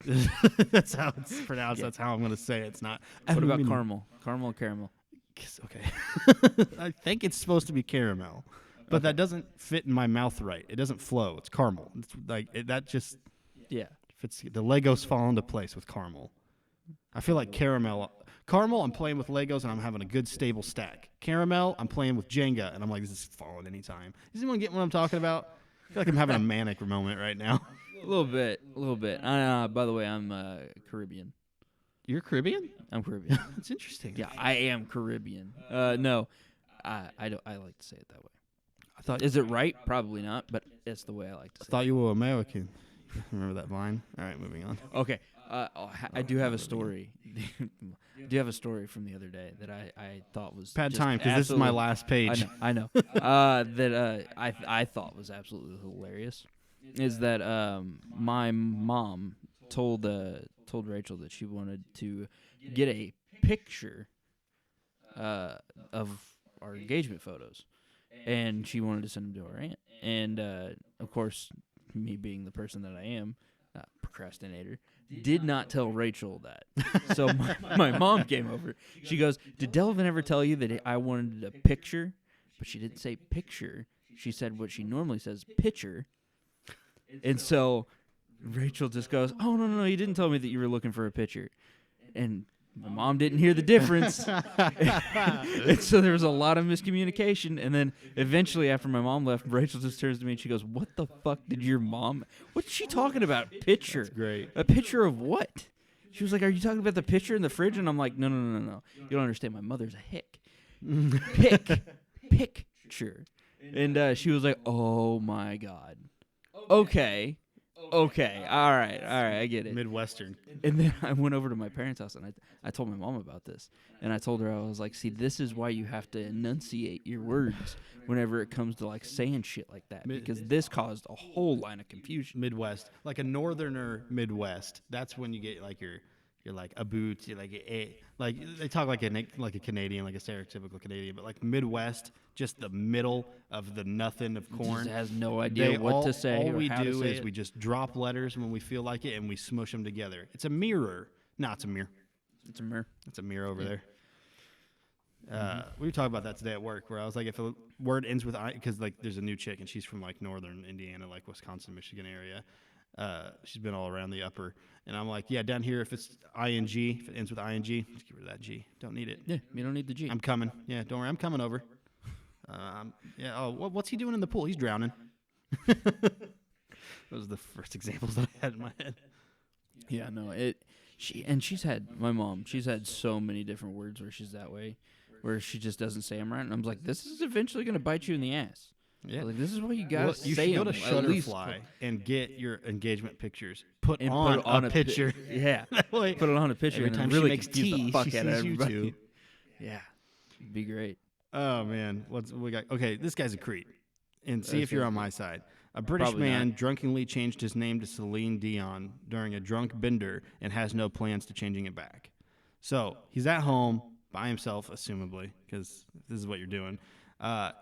That's how it's pronounced. Yeah. That's how I'm going to say it. It's not. What about caramel? Caramel or caramel? Okay. I think it's supposed to be caramel, but that doesn't fit in my mouth right. It doesn't flow. It's caramel. It's like that just Yeah. fits. The Legos fall into place with caramel. I feel like caramel, I'm playing with Legos and I'm having a good stable stack. Caramel, I'm playing with Jenga and I'm like, this is falling anytime. Does anyone get what I'm talking about? I feel like I'm having a manic moment right now. A little bit. By the way, I'm Caribbean. You're Caribbean? I'm Caribbean. That's interesting. Yeah, I am Caribbean. No, I don't. I like to say it that way. I thought Is it right? Probably not, but it's the way I like to say thought you were American. Remember that line? All right, moving on. it. Okay. I do have a story. Do have a story from the other day that I thought was Bad just time because this is my absolutely- last page. I know. That I thought was absolutely hilarious. Is that my mom told Rachel that she wanted to get a picture of our engagement photos, and she wanted to send them to her aunt. And of course, me being the person that I am, procrastinator, did not tell Rachel that. So my mom came over. She goes, "Did Delvin ever tell you that I wanted a picture?" But she didn't say picture. She said what she normally says, picture. And so Rachel just goes, "Oh, no, you didn't tell me that you were looking for a picture." And my mom didn't hear the difference. And so there was a lot of miscommunication. And then eventually, after my mom left, Rachel just turns to me and she goes, "What the fuck did your mom? What's she talking about? Picture? Great. A picture of what?" She was like, "Are you talking about the picture in the fridge?" And I'm like, No. You don't understand. My mother's a hick. Picture. And she was like, "Oh my God. Okay. All right, I get it." Midwestern. And then I went over to my parents' house and I told my mom about this. And I told her, I was like, "See, this is why you have to enunciate your words whenever it comes to like saying shit like that, because this caused a whole line of confusion." Midwest, like a northerner Midwest. That's when you get like you're like a boot, you're like like they talk like a Canadian, like a stereotypical Canadian, but like Midwest, just the middle of the nothing of corn. Just has no idea what to say. All or we how to do say is it. we just drop letters when we feel like it and we smush them together. It's a mirror. No, it's a mirror. It's a mirror. It's a mirror over there. We were talking about that today at work, where I was like, if a word ends with I, because like there's a new chick and she's from like northern Indiana, like Wisconsin, Michigan area. She's been all around the upper, and I'm like, yeah, down here if it's ing, if it ends with ing, just get rid of that G. Don't need it. Yeah, you don't need the G. I'm coming. Yeah, don't worry, I'm coming over. Yeah. Oh, what's he doing in the pool? He's drowning. Those are the first examples that I had in my head. Yeah, no, she's had, my mom, she's had so many different words where she's that way, where she just doesn't say them right, and I'm like, this is eventually going to bite you in the ass. Yeah. Like, this is why you got to You say should go them. to At least Shutterfly and get your engagement pictures. Put and on, put it on a picture. Yeah. Like, Put it on a picture every and time then really she makes confuse tea, the fuck she out of sees you everybody. two. Yeah. It'd be great. Oh man, what's we got? Okay, this guy's a creep, and see if Okay. you're on my side. A British Probably man not. drunkenly changed his name to Celine Dion during a drunk bender and has no plans to changing it back. So he's at home by himself, assumably, because this is what you're doing.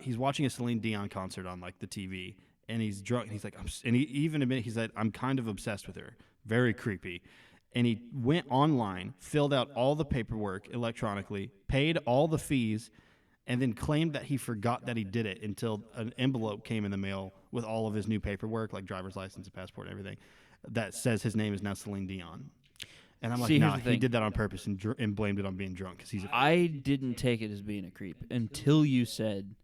He's watching a Celine Dion concert on like the TV, and he's drunk. And he's like, and he even admitted, he said, "I'm kind of obsessed with her." Very creepy. And he went online, filled out all the paperwork electronically, paid all the fees, and then claimed that he forgot that he did it until an envelope came in the mail with all of his new paperwork, like driver's license and passport and everything, that says his name is now Celine Dion. And I'm like, See, here's nah, the he thing. did that on purpose and blamed it on being drunk because he's a I didn't take it as being a creep until you said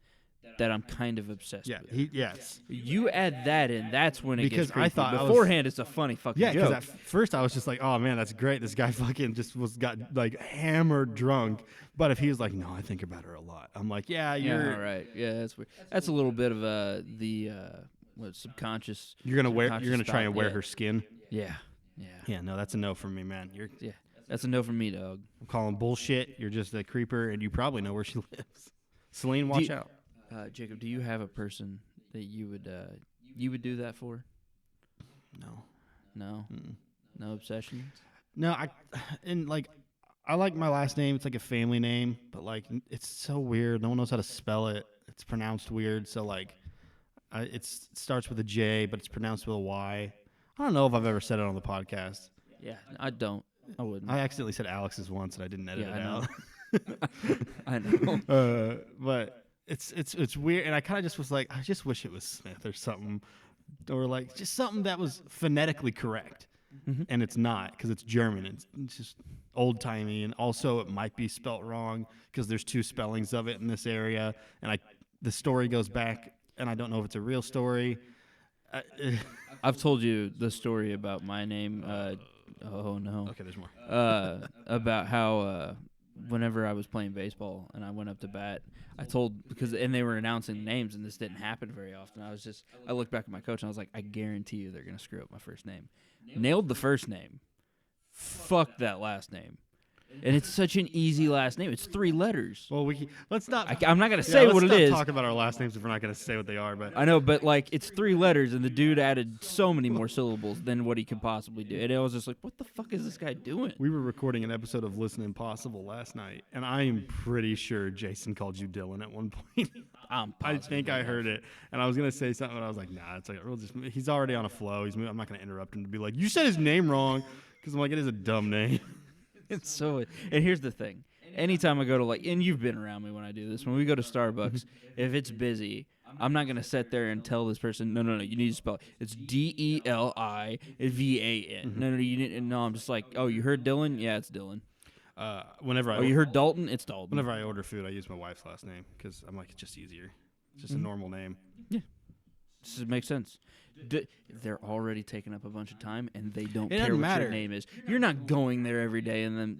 that I'm kind of obsessed with it. yes. You add that in, that's when it Because gets creepy. I thought I was- beforehand it's a funny fucking Yeah, because joke. at first I was just like, oh man, that's great. This guy fucking just got like hammered drunk. But if he was like, no, I think about her a lot. I'm like, yeah, Yeah, all right. Yeah, that's weird. That's a little bit of subconscious. you're gonna subconscious try and thought, wear yeah. her skin. Yeah. Yeah, no, that's a no from me, man. Yeah. That's a no from me, dog. I'm calling bullshit. You're just a creeper, and you probably know where she lives. Celine, watch you- out. Jacob, do you have a person that you would do that for? No, No. Mm-mm. No obsessions? no, I like my last name. It's like a family name, but like it's so weird. No one knows how to spell it. It's pronounced weird. So like, it starts with a J, but it's pronounced with a Y. I don't know if I've ever said it on the podcast. Yeah, I don't. I wouldn't. I accidentally said Alex's once, and I didn't edit it out. I know. But it's weird, and I kind of just was like, I just wish it was Smith or something, or like just something that was phonetically correct, and it's not because it's German. It's just old timey, and also it might be spelt wrong because there's 2 spellings of it in this area, and the story goes back, and I don't know if it's a real story. I've told you the story about my name. Oh no. Okay, there's more. About how whenever I was playing baseball and I went up to bat, and they were announcing names and this didn't happen very often. I looked back at my coach and I was like, I guarantee you they're gonna screw up my first name. Nailed the first name. Fuck that last name. And it's such an easy last name. It's 3 letters. Well, let's not. I'm not gonna say what it is. Let's talk about our last names if we're not gonna say what they are. But I know, but like it's 3 letters, and the dude added so many more syllables than what he could possibly do. And I was just like, what the fuck is this guy doing? we were recording an episode of Listen Impossible last night, and I am pretty sure Jason called you Dylan at one point. I think I heard it, and I was gonna say something, but I was like, nah, it's like he's already on a flow. I'm not gonna interrupt him to be like, you said his name wrong, because I'm like, it is a dumb name. It's so. And here's the thing. Anytime I go to and you've been around me when I do this, when we go to Starbucks, if it's busy, I'm not going to sit there and tell this person, no, you need to spell it. It's DELIVAN. No, I'm just like, oh, you heard Dylan? Yeah, it's Dylan. You heard Dalton? It's Dalton. Whenever I order food, I use my wife's last name because I'm like, it's just easier. It's just a normal name. Yeah. This makes sense. They're already taking up a bunch of time, and they don't care what your name is. You're not going there every day, and then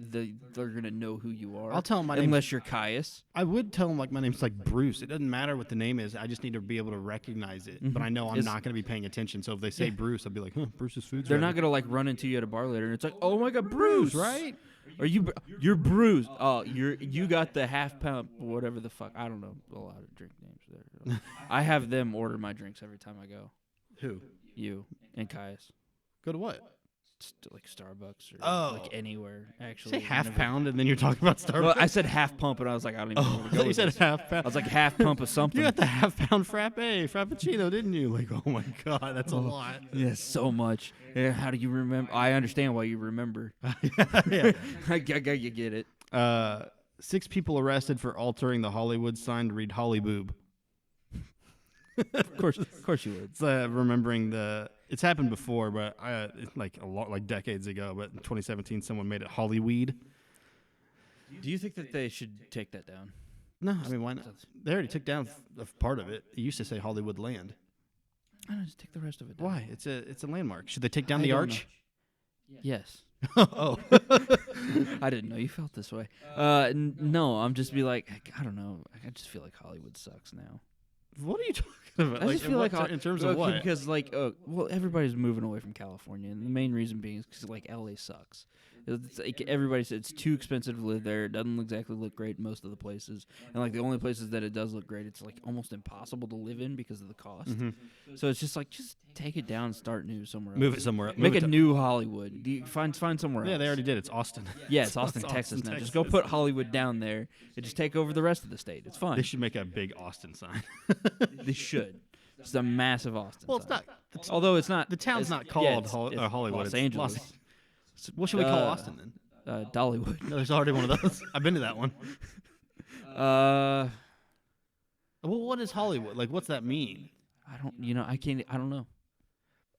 they're going to know who you are. I'll tell them unless you're Caius. I would tell them, like, my name's like Bruce. It doesn't matter what the name is. I just need to be able to recognize it. But I know I'm not going to be paying attention. So if they say Bruce, I'll be like, Bruce's food's They're not going to, like, run into you at a bar later, and it's like, oh, my God, Bruce, right? You're Bruce. Oh, you got the half pound, whatever the fuck. I don't know a lot of drink names there. I have them order my drinks every time I go. Who? You and Caius. Go to what? Like Starbucks or like anywhere. Actually, say half pound, and then you're talking about Starbucks. Well, I said half pump, and I was like, I don't even know where to go. You said half pound. I was like half pump of something. You got the half pound frappuccino, didn't you? Like, oh my god, that's a lot. Yeah, so much. Yeah, how do you remember? I understand why you remember. Yeah, I get it. 6 people arrested for altering the Hollywood sign to read Holly Boob. Of course you would. It's remembering it's happened before, but like decades ago. But in 2017, someone made it Hollyweed. Do you think that they should take that down? No, I mean, why not? They already took down a part of it. It used to say Hollywood Land. I don't know, just take the rest of it down. Why? It's a landmark. Should they take down the arch? Know. Yes. Oh. I didn't know you felt this way. No, I'm just be like, I don't know. I just feel like Hollywood sucks now. What are you talking about? I just feel like in terms of what? Because everybody's moving away from California, and the main reason being is because LA sucks. It's like everybody said it's too expensive to live there. It doesn't exactly look great in most of the places, and like the only places that it does look great, it's like almost impossible to live in because of the cost. So it's just take it down and start new somewhere else. Move it somewhere. Make a new Hollywood. Find somewhere else. Yeah, they already did. It's Austin. Yeah, it's Austin, Texas now. Just go put Hollywood down there and just take over the rest of the state. It's fine. They should make a big Austin sign. They should. It's a massive Austin. Well, it's sign. not. Although it's not. The town's not called Hollywood. Los Angeles. What should we call Austin then? Dollywood. No, there's already one of those. I've been to that one. Well, what is Hollywood? Like, what's that mean? I don't know.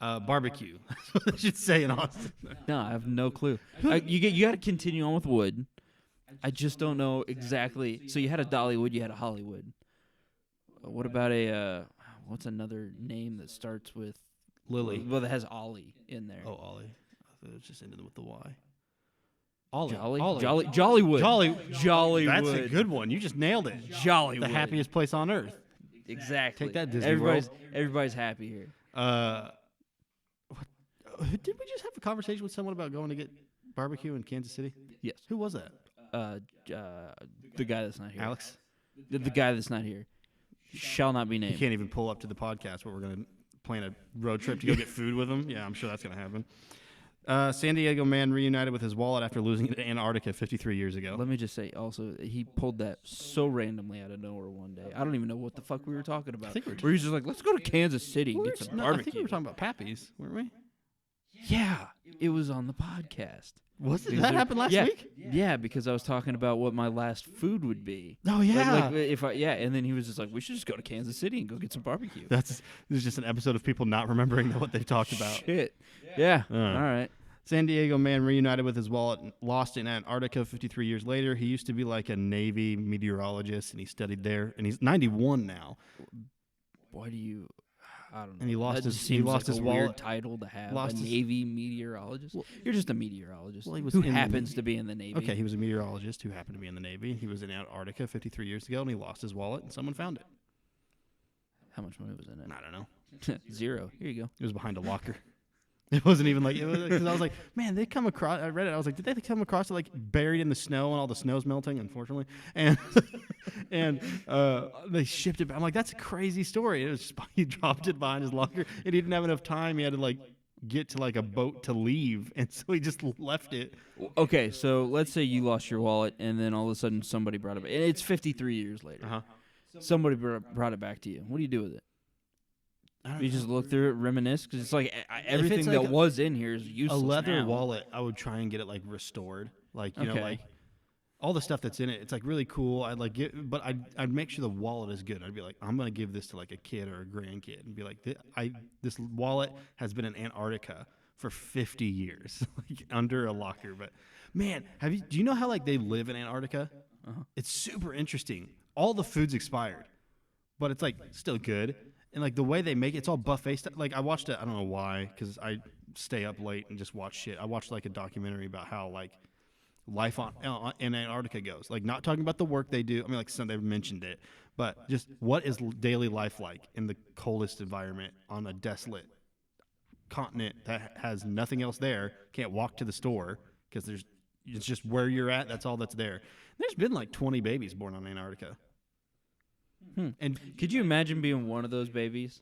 Barbecue. That's what they should say in Austin. No, I have no clue. You got to continue on with wood. I just don't know exactly. So you had a Dollywood, you had a Hollywood. What about what's another name that starts with Lily? Well, that has Ollie in there. Oh, Ollie. I thought it was just ended with the Y. Jollywood. Jollywood. That's a good one. You just nailed it. Jollywood. The happiest place on earth. Exactly. Take that, Disney World. Everybody's happy here. Did we just have a conversation with someone about going to get barbecue in Kansas City? Yes. Who was that? The guy that's not here. Alex? The guy that's not here. Shall not be named. He can't even pull up to the podcast, but we're going to plan a road trip to go get food with him. Yeah, I'm sure that's going to happen. San Diego man reunited with his wallet after losing it in Antarctica 53 years ago. Let me just say, also, he pulled that so randomly out of nowhere one day. I don't even know what the fuck we were talking about. I think he's just like, let's go to Kansas City and get some barbecue. I think we were talking about Pappy's, weren't we? Yeah. It was on the podcast. Was it? Because That there- happened last yeah, week? Yeah, because I was talking about what my last food would be. Oh, yeah. Like if I and then he was just like, we should just go to Kansas City and go get some barbecue. This is just an episode of people not remembering what they've talked about. Shit. Yeah. Uh. All right. San Diego man reunited with his wallet, lost in Antarctica 53 years later. He used to be like a Navy meteorologist, and he studied there, and he's 91 now. Why do you? I don't know. And he lost That his- just he seems lost like his a wallet. weird title to have. Lost A his- Navy meteorologist. You're just a meteorologist Well, he was who in- happens to be in the Navy. Okay, he was a meteorologist who happened to be in the Navy. He was in Antarctica 53 years ago, and he lost his wallet, and someone found it. How much money was in it? I don't know. 0. Here you go. It was behind a locker. It wasn't even like, because I was like, man, they come across, I read it, I was like, did they come across it like buried in the snow and all the snow's melting, unfortunately? And they shipped it back. I'm like, that's a crazy story. It was just, he dropped it behind his locker, and he didn't have enough time. He had to like get to like a boat to leave, and so he just left it. Okay, so let's say you lost your wallet, and then all of a sudden somebody brought it back. And it's 53 years later. Uh-huh. Somebody brought it back to you. What do you do with it? You just look through it, reminisce, because it's like everything like that was in here is A useless leather now. wallet, I would try and get it like restored, like you know, Okay. like all the stuff that's in it. It's like really cool. I'd like get, but I'd make sure the wallet is good. I'd be like, I'm gonna give this to like a kid or a grandkid, and be like, this wallet has been in Antarctica for 50 years, like under a locker. But man, do you know how like they live in Antarctica? Uh-huh. It's super interesting. All the food's expired, but it's like still good. And like the way they make it, it's all buffet stuff. Like I watched it, I don't know why, because I stay up late and just watch shit. I watched like a documentary about how like life in Antarctica goes. Like not talking about the work they do. I mean, like they've mentioned it, but just what is daily life like in the coldest environment on a desolate continent that has nothing else there. Can't walk to the store because it's just where you're at. That's all that's there. There's been like 20 babies born on Antarctica. And Could you imagine being one of those babies?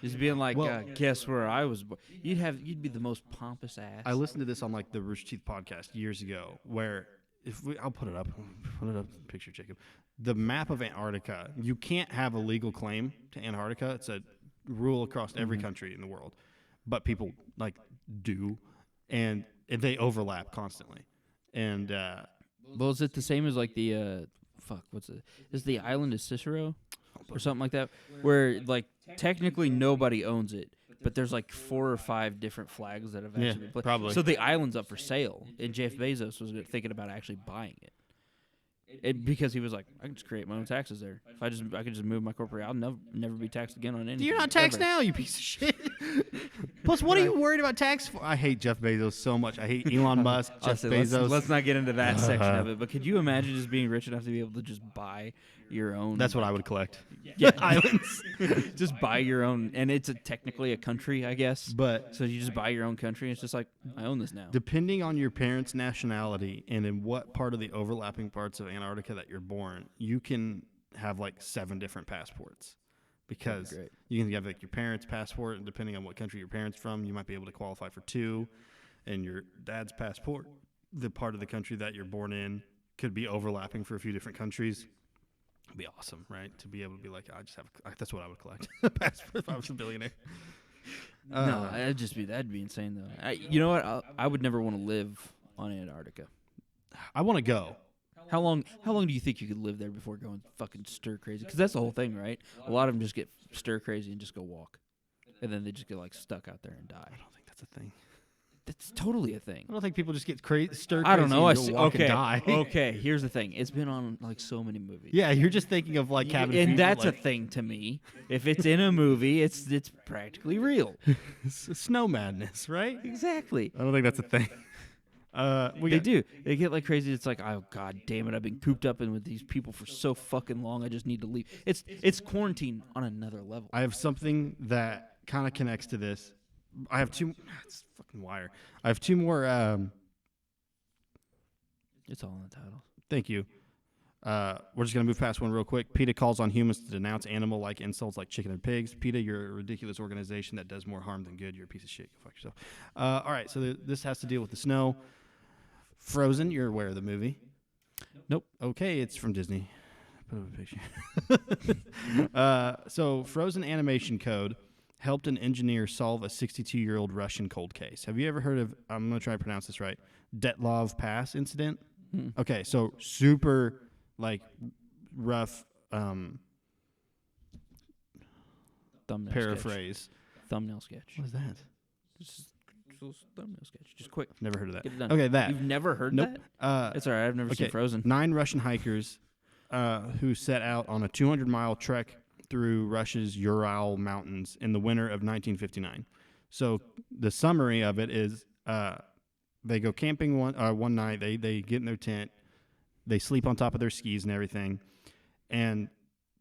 Just being like, Well- guess where I was born? You'd be the most pompous ass. I listened to this on like the Rooster Teeth podcast years ago, where I'll put it up, picture Jacob. The map of Antarctica. You can't have a legal claim to Antarctica. It's a rule across every country in the world, but people like do, and they overlap constantly. And well, is it the same as like the what's it? Is the island of Cicero or something like that? Where like technically nobody owns it, but there's like 4 or 5 different flags that have actually been placed. probably. So the island's up for sale, and Jeff Bezos was thinking about actually buying it. Because he was like, I can just create my own taxes there. If I could just move my corporate, I'll never be taxed again on anything. You're not taxed ever. now, you piece of shit. Plus, what are you worried about tax for? I hate Jeff Bezos so much. I hate Elon Musk, Jeff Honestly, Bezos. let's not get into that section of it. But could you imagine just being rich enough to be able to just buy your own? That's what I would collect. Yeah. Islands. Just buy your own, and it's technically a country, I guess. But So you just buy your own country. It's just like, I own this now. depending on your parents' nationality and in what part of the overlapping parts of Antarctica that you're born, you can have like 7 different passports. Because great. you can have like your parents' passport, and depending on what country your parents from, you might be able to qualify for 2. And your dad's passport, the part of the country that you're born in, could be overlapping for a few different countries. It'd be awesome, right? To be able to be like, that's what I would collect. Passport if I was a billionaire. No, that'd be insane though. You know what? I would never want to live on Antarctica. I want to go. How long do you think you could live there before going fucking stir crazy? Because that's the whole thing, right? A lot of them just get stir crazy and just go walk, and then they just get like stuck out there and die. I don't think that's a thing. That's totally a thing. I don't think people just get stir crazy I don't know. and go walk Okay. and die. Okay. Here's the thing. It's been on like so many movies. Yeah, you're just thinking of like Cabin and Fever, that's like, a thing to me. If it's in a movie, it's practically real. snow madness, right? Exactly. I don't think that's a thing. They do. They get like crazy. It's like, oh god damn it! I've been cooped up in with these people for so fucking long. I just need to leave. It's quarantine on another level. I have something that kind of connects to this. I have 2. It's fucking wire. I have 2 more. It's all in the title. Thank you. We're just gonna move past one real quick. PETA calls on humans to denounce animal-like insults like chicken and pigs. PETA, you're a ridiculous organization that does more harm than good. You're a piece of shit. Go fuck yourself. All right, so this has to deal with the snow. Frozen, you're aware of the movie? Nope. Okay, it's from Disney. Put up a picture. So Frozen animation code helped an engineer solve a 62-year-old Russian cold case. Have you ever heard of, I'm going to try to pronounce this right, Detlov Pass incident? Okay, so super, like, rough Thumbnail paraphrase. sketch. Thumbnail sketch. What is that? Just thumbnail sketch. Just quick. Never heard of that. Get it done. Okay, that. You've never heard Nope. that? It's all right. I've never seen Frozen. 9 Russian hikers who set out on a 200-mile trek through Russia's Ural Mountains in the winter of 1959. So the summary of it is they go camping one night. They get in their tent. They sleep on top of their skis and everything, and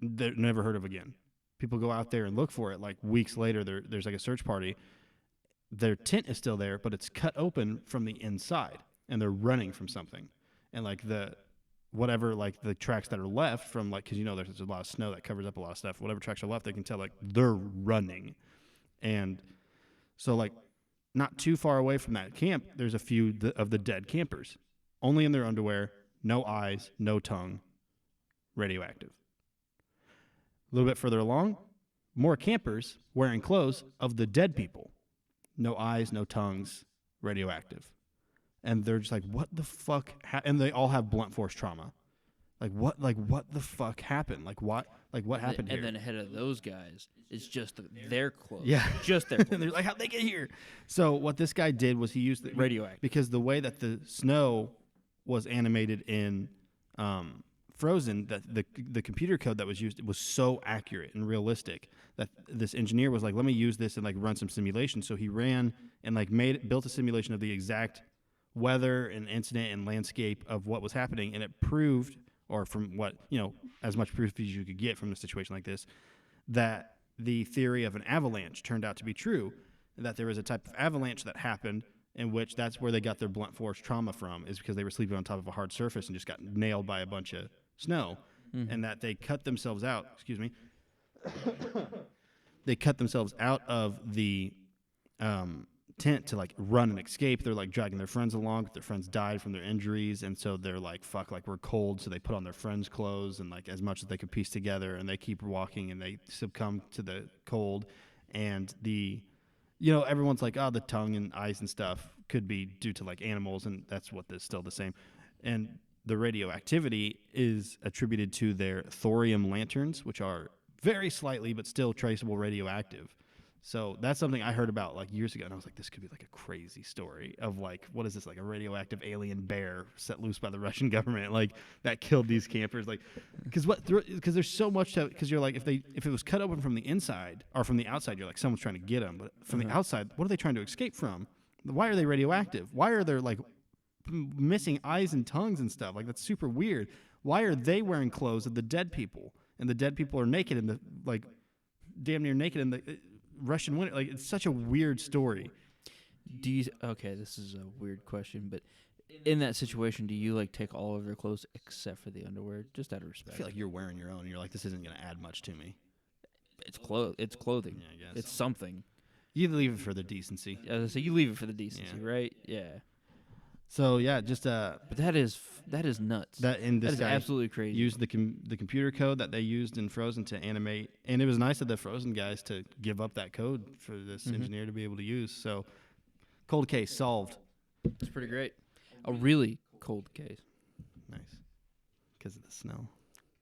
they're never heard of again. People go out there and look for it. Like weeks later, there's like a search party. Their tent is still there, but it's cut open from the inside, and they're running from something. And like the tracks that are left from, like, because there's a lot of snow that covers up a lot of stuff. Whatever tracks are left, they can tell like they're running. And so like not too far away from that camp, there's a few of the dead campers, only in their underwear, no eyes, no tongue, radioactive. A little bit further along, more campers wearing clothes of the dead people. No eyes, no tongues, radioactive. And they're just like, what the fuck? And they all have blunt force trauma. Like what the fuck happened? Like what happened here? And then ahead of those guys is just their clothes. Yeah. Just their clothes. And they're like, how'd they get here? So what this guy did was he used radioactive. Because the way that the snow was animated in Frozen, that the computer code that was used was so accurate and realistic that this engineer was like, let me use this and like run some simulation. So he ran and like built a simulation of the exact weather and incident and landscape of what was happening, and it proved, or from what, as much proof as you could get from a situation like this, that the theory of an avalanche turned out to be true, that there was a type of avalanche that happened in which that's where they got their blunt force trauma from, is because they were sleeping on top of a hard surface and just got nailed by a bunch of snow, and that they cut themselves out, they cut themselves out of the tent to like run and escape. They're like dragging their friends along, but their friends died from their injuries, and so they're like, fuck, like we're cold, so they put on their friends' clothes and like as much as they could piece together, and they keep walking and they succumb to the cold. And everyone's like, oh, the tongue and eyes and stuff could be due to like animals, and that's what is still the same. And the radioactivity is attributed to their thorium lanterns, which are very slightly but still traceable radioactive. So that's something I heard about like years ago, and I was like, this could be like a crazy story of like, what is this, like a radioactive alien bear set loose by the Russian government, like that killed these campers, like, because there's so much to, because you're like, if it was cut open from the inside or from the outside, you're like, someone's trying to get them, but from the outside, what are they trying to escape from? Why are they radioactive? Why are there like missing eyes and tongues and stuff? Like, that's super weird. Why are they wearing clothes of the dead people, and the dead people are naked in the, like, damn near naked in the Russian winter? Like, it's such a weird story. Okay, this is a weird question, but in that situation, do you like take all of their clothes except for the underwear, just out of respect? I feel like you're wearing your own, and you're like, this isn't going to add much to me. It's clothing. Yeah, I guess. It's something. You leave it for the decency. So you leave it for the decency, right? Yeah. So yeah, just But that is nuts. that is guy absolutely crazy. used the computer code that they used in Frozen to animate, and it was nice of the Frozen guys to give up that code for this engineer to be able to use. So, cold case solved. It's pretty great. A really cold case. Nice, because of the snow.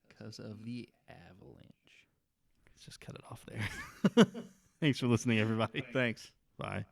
Because of the avalanche. Let's just cut it off there. Thanks for listening, everybody. Thanks. Bye.